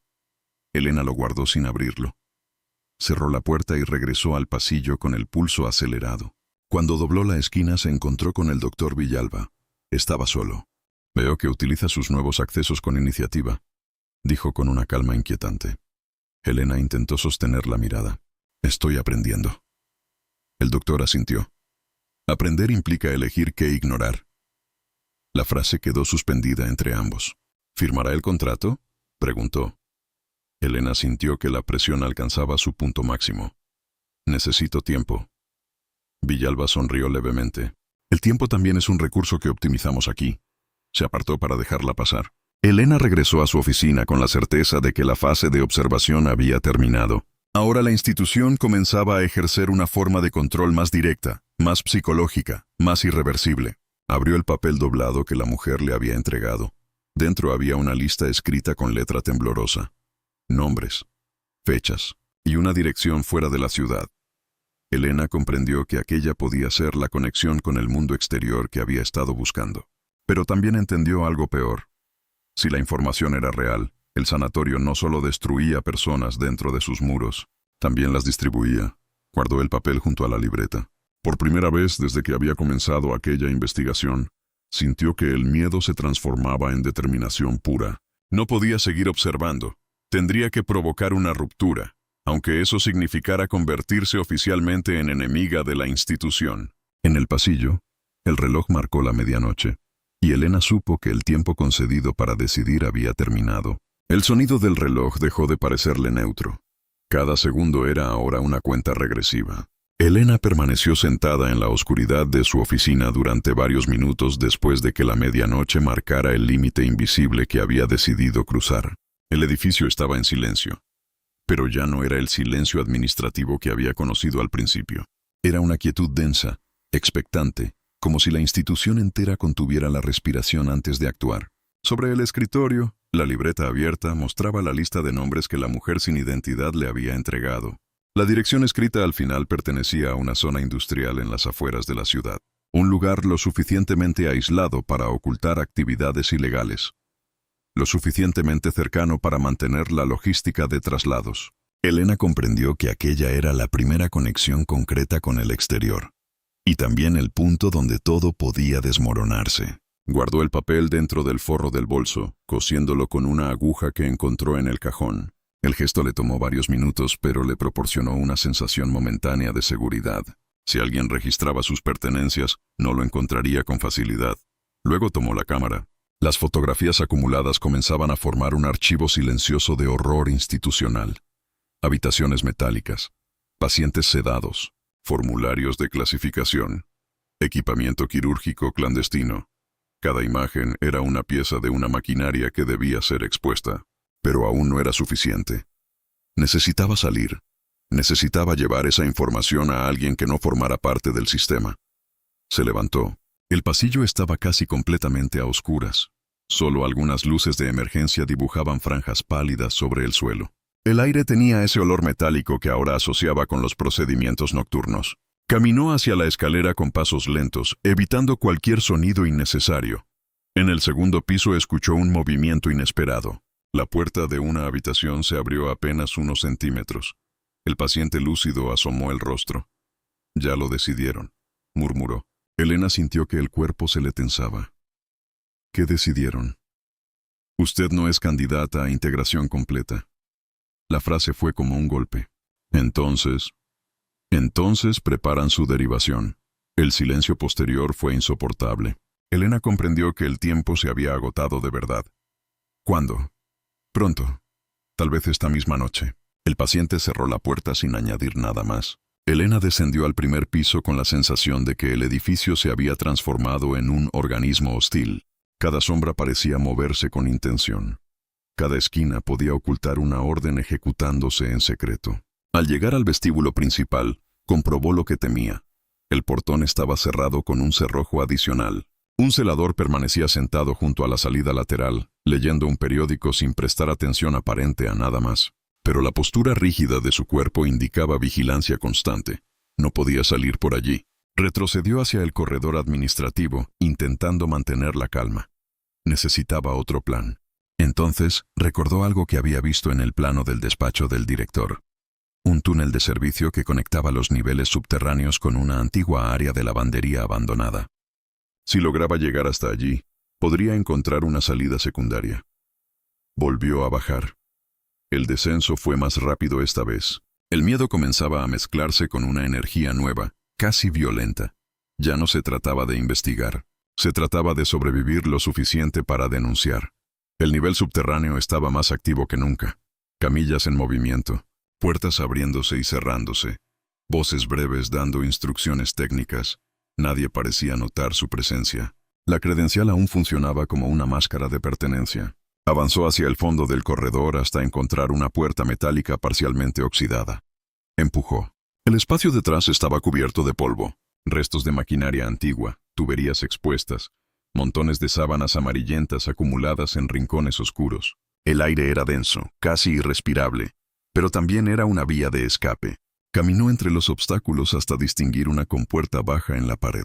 Elena lo guardó sin abrirlo. Cerró la puerta y regresó al pasillo con el pulso acelerado. Cuando dobló la esquina se encontró con el doctor Villalba. Estaba solo. «Veo que utiliza sus nuevos accesos con iniciativa», dijo con una calma inquietante. Elena intentó sostener la mirada. «Estoy aprendiendo». El doctor asintió. «Aprender implica elegir qué ignorar». La frase quedó suspendida entre ambos. «¿Firmará el contrato?», preguntó. Elena sintió que la presión alcanzaba su punto máximo. «Necesito tiempo». Villalba sonrió levemente. «El tiempo también es un recurso que optimizamos aquí». Se apartó para dejarla pasar. Elena regresó a su oficina con la certeza de que la fase de observación había terminado. Ahora la institución comenzaba a ejercer una forma de control más directa, más psicológica, más irreversible. Abrió el papel doblado que la mujer le había entregado. Dentro había una lista escrita con letra temblorosa. Nombres, fechas y una dirección fuera de la ciudad. Elena comprendió que aquella podía ser la conexión con el mundo exterior que había estado buscando. Pero también entendió algo peor. Si la información era real, el sanatorio no solo destruía personas dentro de sus muros, también las distribuía. Guardó el papel junto a la libreta. Por primera vez desde que había comenzado aquella investigación, sintió que el miedo se transformaba en determinación pura. No podía seguir observando. Tendría que provocar una ruptura, aunque eso significara convertirse oficialmente en enemiga de la institución. En el pasillo, el reloj marcó la medianoche, y Elena supo que el tiempo concedido para decidir había terminado. El sonido del reloj dejó de parecerle neutro. Cada segundo era ahora una cuenta regresiva. Elena permaneció sentada en la oscuridad de su oficina durante varios minutos después de que la medianoche marcara el límite invisible que había decidido cruzar. El edificio estaba en silencio, pero ya no era el silencio administrativo que había conocido al principio. Era una quietud densa, expectante, como si la institución entera contuviera la respiración antes de actuar. Sobre el escritorio, la libreta abierta mostraba la lista de nombres que la mujer sin identidad le había entregado. La dirección escrita al final pertenecía a una zona industrial en las afueras de la ciudad, un lugar lo suficientemente aislado para ocultar actividades ilegales, lo suficientemente cercano para mantener la logística de traslados. Elena comprendió que aquella era la primera conexión concreta con el exterior, y también el punto donde todo podía desmoronarse. Guardó el papel dentro del forro del bolso, cosiéndolo con una aguja que encontró en el cajón. El gesto le tomó varios minutos, pero le proporcionó una sensación momentánea de seguridad. Si alguien registraba sus pertenencias, no lo encontraría con facilidad. Luego tomó la cámara. Las fotografías acumuladas comenzaban a formar un archivo silencioso de horror institucional. Habitaciones metálicas, pacientes sedados, formularios de clasificación, equipamiento quirúrgico clandestino. Cada imagen era una pieza de una maquinaria que debía ser expuesta, pero aún no era suficiente. Necesitaba salir. Necesitaba llevar esa información a alguien que no formara parte del sistema. Se levantó. El pasillo estaba casi completamente a oscuras. Solo algunas luces de emergencia dibujaban franjas pálidas sobre el suelo. El aire tenía ese olor metálico que ahora asociaba con los procedimientos nocturnos. Caminó hacia la escalera con pasos lentos, evitando cualquier sonido innecesario. En el segundo piso escuchó un movimiento inesperado. La puerta de una habitación se abrió apenas unos centímetros. El paciente lúcido asomó el rostro. «Ya lo decidieron», murmuró. Elena sintió que el cuerpo se le tensaba. «¿Qué decidieron?» «Usted no es candidata a integración completa». La frase fue como un golpe. Entonces preparan su derivación. El silencio posterior fue insoportable. Elena comprendió que el tiempo se había agotado de verdad. ¿Cuándo? Pronto. Tal vez esta misma noche. El paciente cerró la puerta sin añadir nada más. Elena descendió al primer piso con la sensación de que el edificio se había transformado en un organismo hostil. Cada sombra parecía moverse con intención. Cada esquina podía ocultar una orden ejecutándose en secreto. Al llegar al vestíbulo principal, comprobó lo que temía. El portón estaba cerrado con un cerrojo adicional. Un celador permanecía sentado junto a la salida lateral, leyendo un periódico sin prestar atención aparente a nada más. Pero la postura rígida de su cuerpo indicaba vigilancia constante. No podía salir por allí. Retrocedió hacia el corredor administrativo, intentando mantener la calma. Necesitaba otro plan. Entonces, recordó algo que había visto en el plano del despacho del director. Un túnel de servicio que conectaba los niveles subterráneos con una antigua área de lavandería abandonada. Si lograba llegar hasta allí, podría encontrar una salida secundaria. Volvió a bajar. El descenso fue más rápido esta vez. El miedo comenzaba a mezclarse con una energía nueva, casi violenta. Ya no se trataba de investigar. Se trataba de sobrevivir lo suficiente para denunciar. El nivel subterráneo estaba más activo que nunca. Camillas en movimiento, puertas abriéndose y cerrándose, voces breves dando instrucciones técnicas. Nadie parecía notar su presencia. La credencial aún funcionaba como una máscara de pertenencia. Avanzó hacia el fondo del corredor hasta encontrar una puerta metálica parcialmente oxidada. Empujó. El espacio detrás estaba cubierto de polvo, restos de maquinaria antigua, tuberías expuestas, montones de sábanas amarillentas acumuladas en rincones oscuros. El aire era denso, casi irrespirable, pero también era una vía de escape. Caminó entre los obstáculos hasta distinguir una compuerta baja en la pared.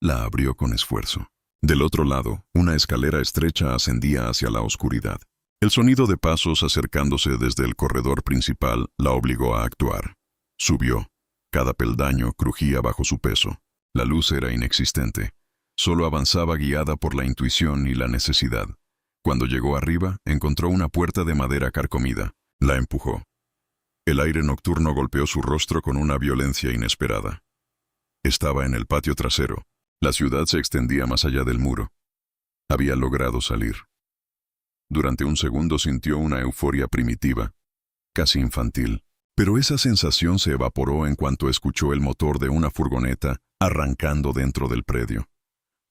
La abrió con esfuerzo. Del otro lado, una escalera estrecha ascendía hacia la oscuridad. El sonido de pasos acercándose desde el corredor principal la obligó a actuar. Subió. Cada peldaño crujía bajo su peso. La luz era inexistente. Solo avanzaba guiada por la intuición y la necesidad. Cuando llegó arriba, encontró una puerta de madera carcomida. La empujó. El aire nocturno golpeó su rostro con una violencia inesperada. Estaba en el patio trasero. La ciudad se extendía más allá del muro. Había logrado salir. Durante un segundo sintió una euforia primitiva, casi infantil. Pero esa sensación se evaporó en cuanto escuchó el motor de una furgoneta arrancando dentro del predio.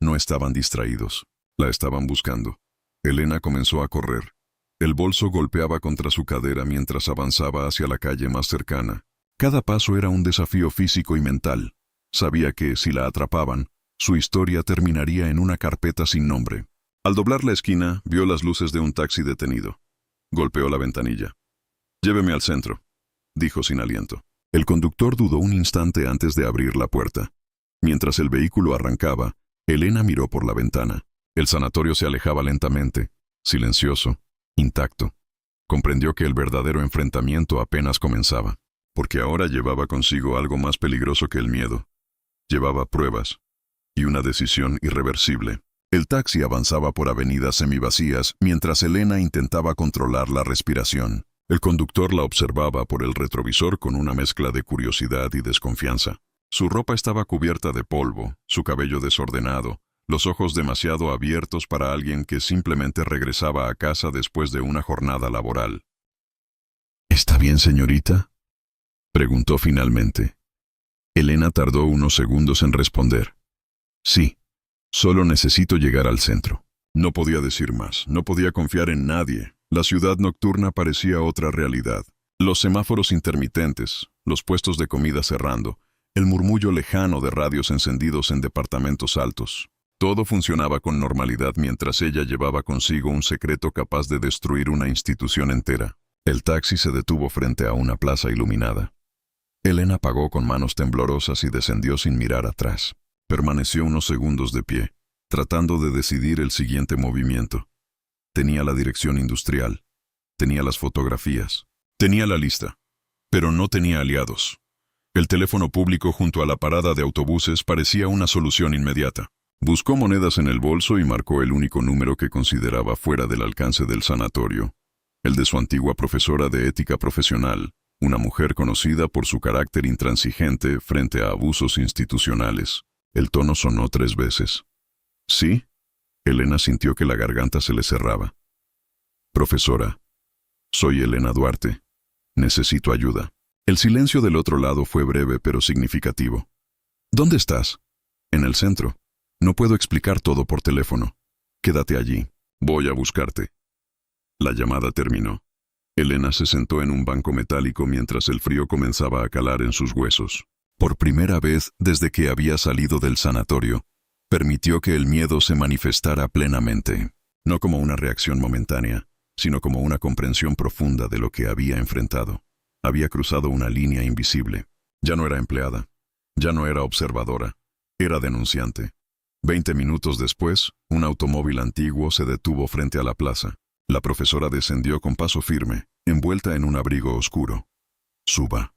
No estaban distraídos. La estaban buscando. Elena comenzó a correr. El bolso golpeaba contra su cadera mientras avanzaba hacia la calle más cercana. Cada paso era un desafío físico y mental. Sabía que, si la atrapaban, su historia terminaría en una carpeta sin nombre. Al doblar la esquina, vio las luces de un taxi detenido. Golpeó la ventanilla. «Lléveme al centro», dijo sin aliento. El conductor dudó un instante antes de abrir la puerta. Mientras el vehículo arrancaba, Elena miró por la ventana. El sanatorio se alejaba lentamente, silencioso, intacto. Comprendió que el verdadero enfrentamiento apenas comenzaba, porque ahora llevaba consigo algo más peligroso que el miedo. Llevaba pruebas y una decisión irreversible. El taxi avanzaba por avenidas semivacías mientras Elena intentaba controlar la respiración. El conductor la observaba por el retrovisor con una mezcla de curiosidad y desconfianza. Su ropa estaba cubierta de polvo, su cabello desordenado, los ojos demasiado abiertos para alguien que simplemente regresaba a casa después de una jornada laboral. «¿Está bien, señorita?», preguntó finalmente. Elena tardó unos segundos en responder. «Sí, solo necesito llegar al centro». No podía decir más, no podía confiar en nadie. La ciudad nocturna parecía otra realidad. Los semáforos intermitentes, los puestos de comida cerrando, el murmullo lejano de radios encendidos en departamentos altos. Todo funcionaba con normalidad mientras ella llevaba consigo un secreto capaz de destruir una institución entera. El taxi se detuvo frente a una plaza iluminada. Elena pagó con manos temblorosas y descendió sin mirar atrás. Permaneció unos segundos de pie, tratando de decidir el siguiente movimiento. Tenía la dirección industrial, tenía las fotografías, tenía la lista, pero no tenía aliados. El teléfono público junto a la parada de autobuses parecía una solución inmediata. Buscó monedas en el bolso y marcó el único número que consideraba fuera del alcance del sanatorio, el de su antigua profesora de ética profesional, una mujer conocida por su carácter intransigente frente a abusos institucionales. El tono sonó 3 veces. «¿Sí?». Elena sintió que la garganta se le cerraba. «Profesora, soy Elena Duarte. Necesito ayuda». El silencio del otro lado fue breve pero significativo. «¿Dónde estás?». «En el centro. No puedo explicar todo por teléfono. Quédate allí. Voy a buscarte». La llamada terminó. Elena se sentó en un banco metálico mientras el frío comenzaba a calar en sus huesos. Por primera vez desde que había salido del sanatorio, permitió que el miedo se manifestara plenamente, no como una reacción momentánea, sino como una comprensión profunda de lo que había enfrentado. Había cruzado una línea invisible. Ya no era empleada, ya no era observadora, era denunciante. 20 minutos después, un automóvil antiguo se detuvo frente a la plaza. La profesora descendió con paso firme, envuelta en un abrigo oscuro. «Suba»,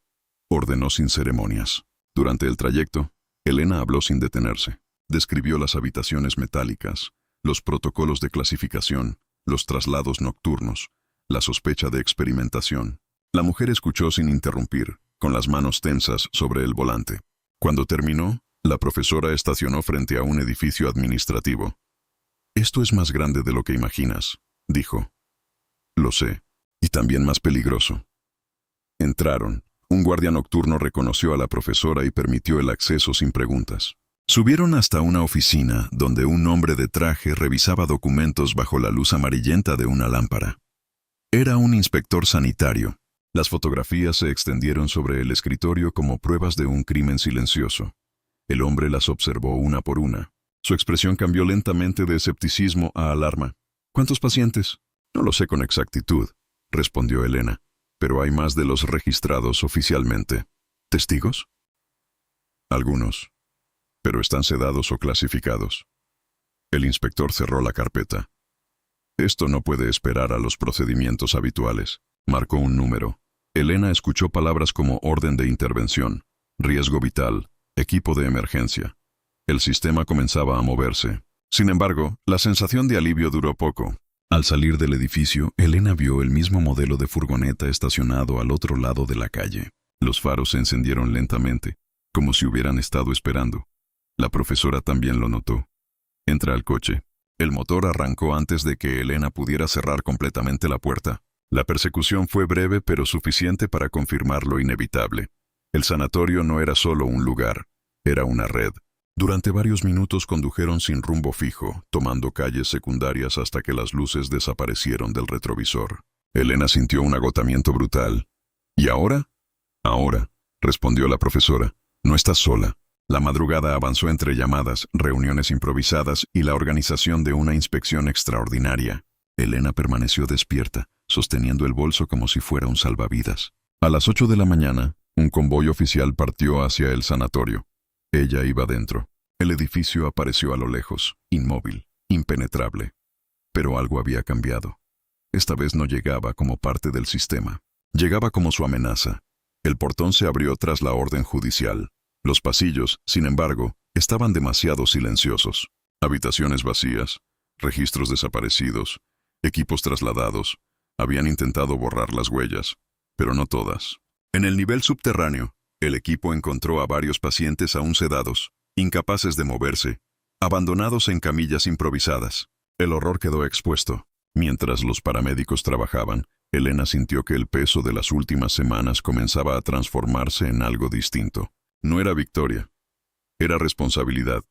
ordenó sin ceremonias. Durante el trayecto, Elena habló sin detenerse. Describió las habitaciones metálicas, los protocolos de clasificación, los traslados nocturnos, la sospecha de experimentación. La mujer escuchó sin interrumpir, con las manos tensas sobre el volante. Cuando terminó, la profesora estacionó frente a un edificio administrativo. «Esto es más grande de lo que imaginas», dijo. «Lo sé, y también más peligroso». Entraron. Un guardia nocturno reconoció a la profesora y permitió el acceso sin preguntas. Subieron hasta una oficina donde un hombre de traje revisaba documentos bajo la luz amarillenta de una lámpara. Era un inspector sanitario. Las fotografías se extendieron sobre el escritorio como pruebas de un crimen silencioso. El hombre las observó una por una. Su expresión cambió lentamente de escepticismo a alarma. «¿Cuántos pacientes?». «No lo sé con exactitud», respondió Elena, «pero hay más de los registrados oficialmente». «¿Testigos?». «Algunos, pero están sedados o clasificados». El inspector cerró la carpeta. «Esto no puede esperar a los procedimientos habituales». Marcó un número. Elena escuchó palabras como orden de intervención, riesgo vital, equipo de emergencia. El sistema comenzaba a moverse. Sin embargo, la sensación de alivio duró poco. Al salir del edificio, Elena vio el mismo modelo de furgoneta estacionado al otro lado de la calle. Los faros se encendieron lentamente, como si hubieran estado esperando. La profesora también lo notó. Entra al coche. El motor arrancó antes de que Elena pudiera cerrar completamente la puerta. La persecución fue breve pero suficiente para confirmar lo inevitable. El sanatorio no era solo un lugar, era una red. Durante varios minutos condujeron sin rumbo fijo, tomando calles secundarias hasta que las luces desaparecieron del retrovisor. Elena sintió un agotamiento brutal. «¿Y ahora?». «Ahora», respondió la profesora. «No estás sola. La madrugada avanzó entre llamadas, reuniones improvisadas y la organización de una inspección extraordinaria. Elena permaneció despierta, sosteniendo el bolso como si fuera un salvavidas. A las 8 de la mañana, un convoy oficial partió hacia el sanatorio. Ella iba dentro. El edificio apareció a lo lejos, inmóvil, impenetrable. Pero algo había cambiado. Esta vez no llegaba como parte del sistema. Llegaba como su amenaza. El portón se abrió tras la orden judicial. Los pasillos, sin embargo, estaban demasiado silenciosos. Habitaciones vacías, registros desaparecidos, equipos trasladados. Habían intentado borrar las huellas, pero no todas. En el nivel subterráneo, el equipo encontró a varios pacientes aún sedados, incapaces de moverse, abandonados en camillas improvisadas. El horror quedó expuesto. Mientras los paramédicos trabajaban, Elena sintió que el peso de las últimas semanas comenzaba a transformarse en algo distinto. No era victoria, era responsabilidad,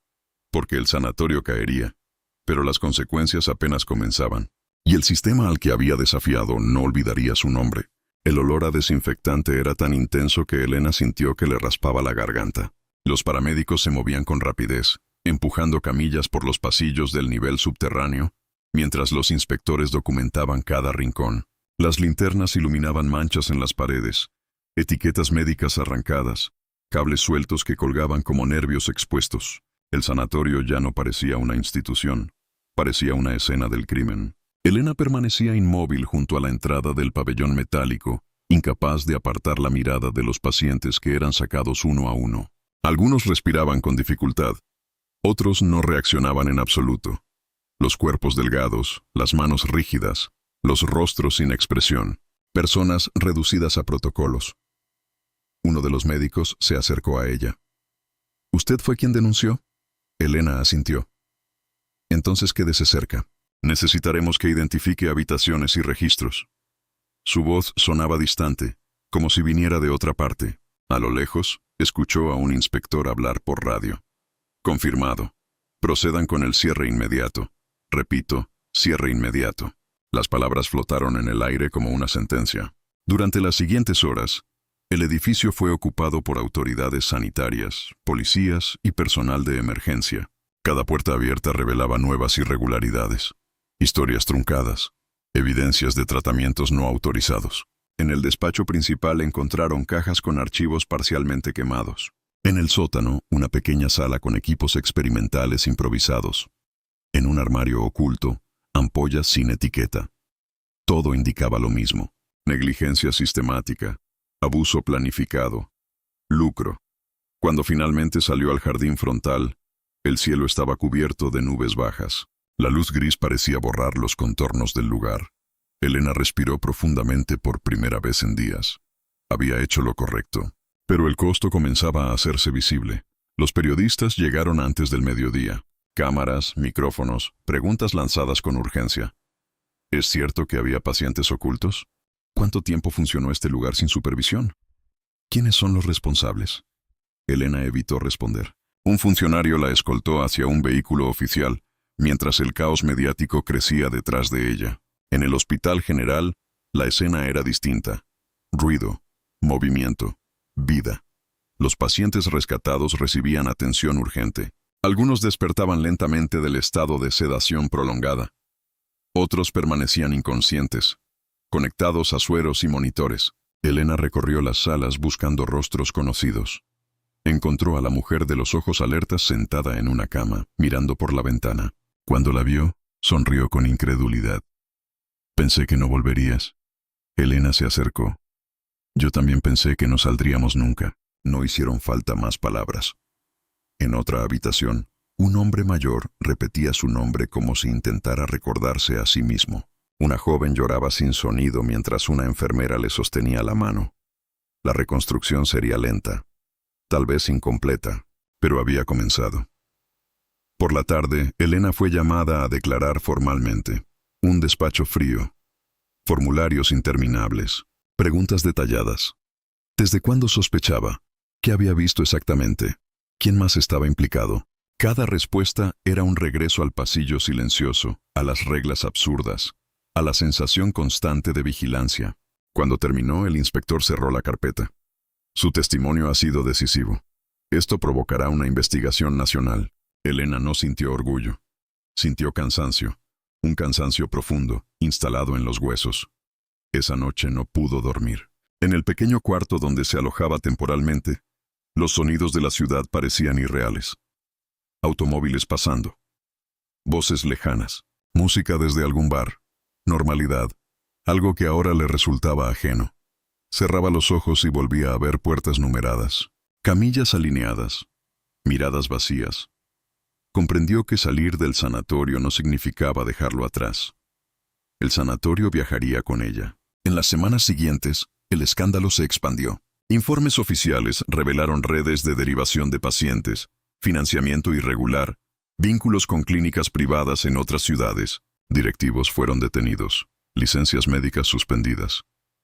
porque el sanatorio caería, pero las consecuencias apenas comenzaban. Y el sistema al que había desafiado no olvidaría su nombre. El olor a desinfectante era tan intenso que Elena sintió que le raspaba la garganta. Los paramédicos se movían con rapidez, empujando camillas por los pasillos del nivel subterráneo, mientras los inspectores documentaban cada rincón. Las linternas iluminaban manchas en las paredes, etiquetas médicas arrancadas, cables sueltos que colgaban como nervios expuestos. El sanatorio ya no parecía una institución, parecía una escena del crimen. Elena permanecía inmóvil junto a la entrada del pabellón metálico, incapaz de apartar la mirada de los pacientes que eran sacados uno a uno. Algunos respiraban con dificultad, otros no reaccionaban en absoluto. Los cuerpos delgados, las manos rígidas, los rostros sin expresión, personas reducidas a protocolos. Uno de los médicos se acercó a ella. ¿Usted fue quien denunció? Elena asintió. Entonces quédese cerca. Necesitaremos que identifique habitaciones y registros. Su voz sonaba distante, como si viniera de otra parte. A lo lejos, escuchó a un inspector hablar por radio. Confirmado. Procedan con el cierre inmediato. Repito, cierre inmediato. Las palabras flotaron en el aire como una sentencia. Durante las siguientes horas, el edificio fue ocupado por autoridades sanitarias, policías y personal de emergencia. Cada puerta abierta revelaba nuevas irregularidades. Historias truncadas, evidencias de tratamientos no autorizados. En el despacho principal encontraron cajas con archivos parcialmente quemados. En el sótano, una pequeña sala con equipos experimentales improvisados. En un armario oculto, ampollas sin etiqueta. Todo indicaba lo mismo: negligencia sistemática, abuso planificado, lucro. Cuando finalmente salió al jardín frontal, el cielo estaba cubierto de nubes bajas. La luz gris parecía borrar los contornos del lugar. Elena respiró profundamente por primera vez en días. Había hecho lo correcto, pero el costo comenzaba a hacerse visible. Los periodistas llegaron antes del mediodía. Cámaras, micrófonos, preguntas lanzadas con urgencia. ¿Es cierto que había pacientes ocultos? ¿Cuánto tiempo funcionó este lugar sin supervisión? ¿Quiénes son los responsables? Elena evitó responder. Un funcionario la escoltó hacia un vehículo oficial, mientras el caos mediático crecía detrás de ella. En el hospital general, la escena era distinta. Ruido, movimiento, vida. Los pacientes rescatados recibían atención urgente. Algunos despertaban lentamente del estado de sedación prolongada. Otros permanecían inconscientes, conectados a sueros y monitores. Elena recorrió las salas buscando rostros conocidos. Encontró a la mujer de los ojos alertas sentada en una cama, mirando por la ventana. Cuando la vio, sonrió con incredulidad. Pensé que no volverías. Elena se acercó. Yo también pensé que no saldríamos nunca. No hicieron falta más palabras. En otra habitación, un hombre mayor repetía su nombre como si intentara recordarse a sí mismo. Una joven lloraba sin sonido mientras una enfermera le sostenía la mano. La reconstrucción sería lenta, tal vez incompleta, pero había comenzado. Por la tarde, Elena fue llamada a declarar formalmente. Un despacho frío. Formularios interminables. Preguntas detalladas. ¿Desde cuándo sospechaba? ¿Qué había visto exactamente? ¿Quién más estaba implicado? Cada respuesta era un regreso al pasillo silencioso, a las reglas absurdas, a la sensación constante de vigilancia. Cuando terminó, el inspector cerró la carpeta. Su testimonio ha sido decisivo. Esto provocará una investigación nacional. Elena no sintió orgullo. Sintió cansancio. Un cansancio profundo, instalado en los huesos. Esa noche no pudo dormir. En el pequeño cuarto donde se alojaba temporalmente, los sonidos de la ciudad parecían irreales. Automóviles pasando. Voces lejanas. Música desde algún bar. Normalidad. Algo que ahora le resultaba ajeno. Cerraba los ojos y volvía a ver puertas numeradas. Camillas alineadas. Miradas vacías. Comprendió que salir del sanatorio no significaba dejarlo atrás. El sanatorio viajaría con ella. En las semanas siguientes, el escándalo se expandió. Informes oficiales revelaron redes de derivación de pacientes, financiamiento irregular, vínculos con clínicas privadas en otras ciudades. Directivos fueron detenidos, licencias médicas suspendidas.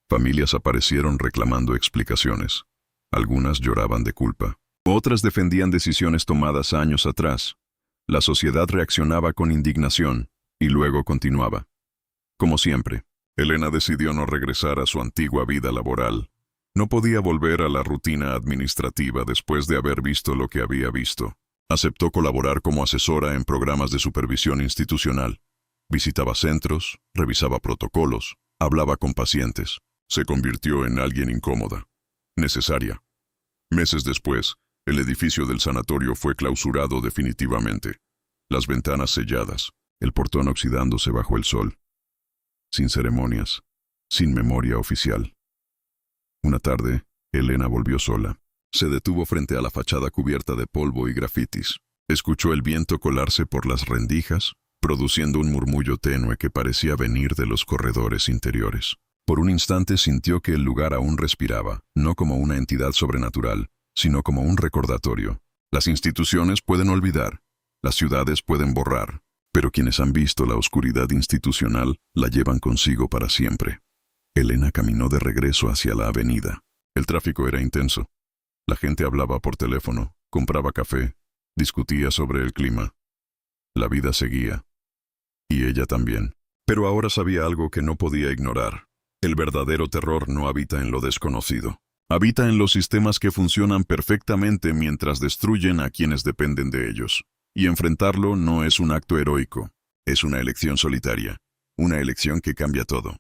Familias aparecieron reclamando explicaciones. Algunas lloraban de culpa. Otras defendían decisiones tomadas años atrás. La sociedad reaccionaba con indignación y luego continuaba. Como siempre, Elena decidió no regresar a su antigua vida laboral. No podía volver a la rutina administrativa después de haber visto lo que había visto. Aceptó colaborar como asesora en programas de supervisión institucional. Visitaba centros, revisaba protocolos, hablaba con pacientes. Se convirtió en alguien incómoda, necesaria. Meses después, el edificio del sanatorio fue clausurado definitivamente. Las ventanas selladas, el portón oxidándose bajo el sol. Sin ceremonias, sin memoria oficial. Una tarde, Elena volvió sola. Se detuvo frente a la fachada cubierta de polvo y grafitis. Escuchó el viento colarse por las rendijas, produciendo un murmullo tenue que parecía venir de los corredores interiores. Por un instante sintió que el lugar aún respiraba, no como una entidad sobrenatural, sino como un recordatorio. Las instituciones pueden olvidar, las ciudades pueden borrar, pero quienes han visto la oscuridad institucional la llevan consigo para siempre. Elena caminó de regreso hacia la avenida. El tráfico era intenso. La gente hablaba por teléfono, compraba café, discutía sobre el clima. La vida seguía. Y ella también. Pero ahora sabía algo que no podía ignorar. El verdadero terror no habita en lo desconocido. Habita en los sistemas que funcionan perfectamente mientras destruyen a quienes dependen de ellos. Y enfrentarlo no es un acto heroico. Es una elección solitaria. Una elección que cambia todo.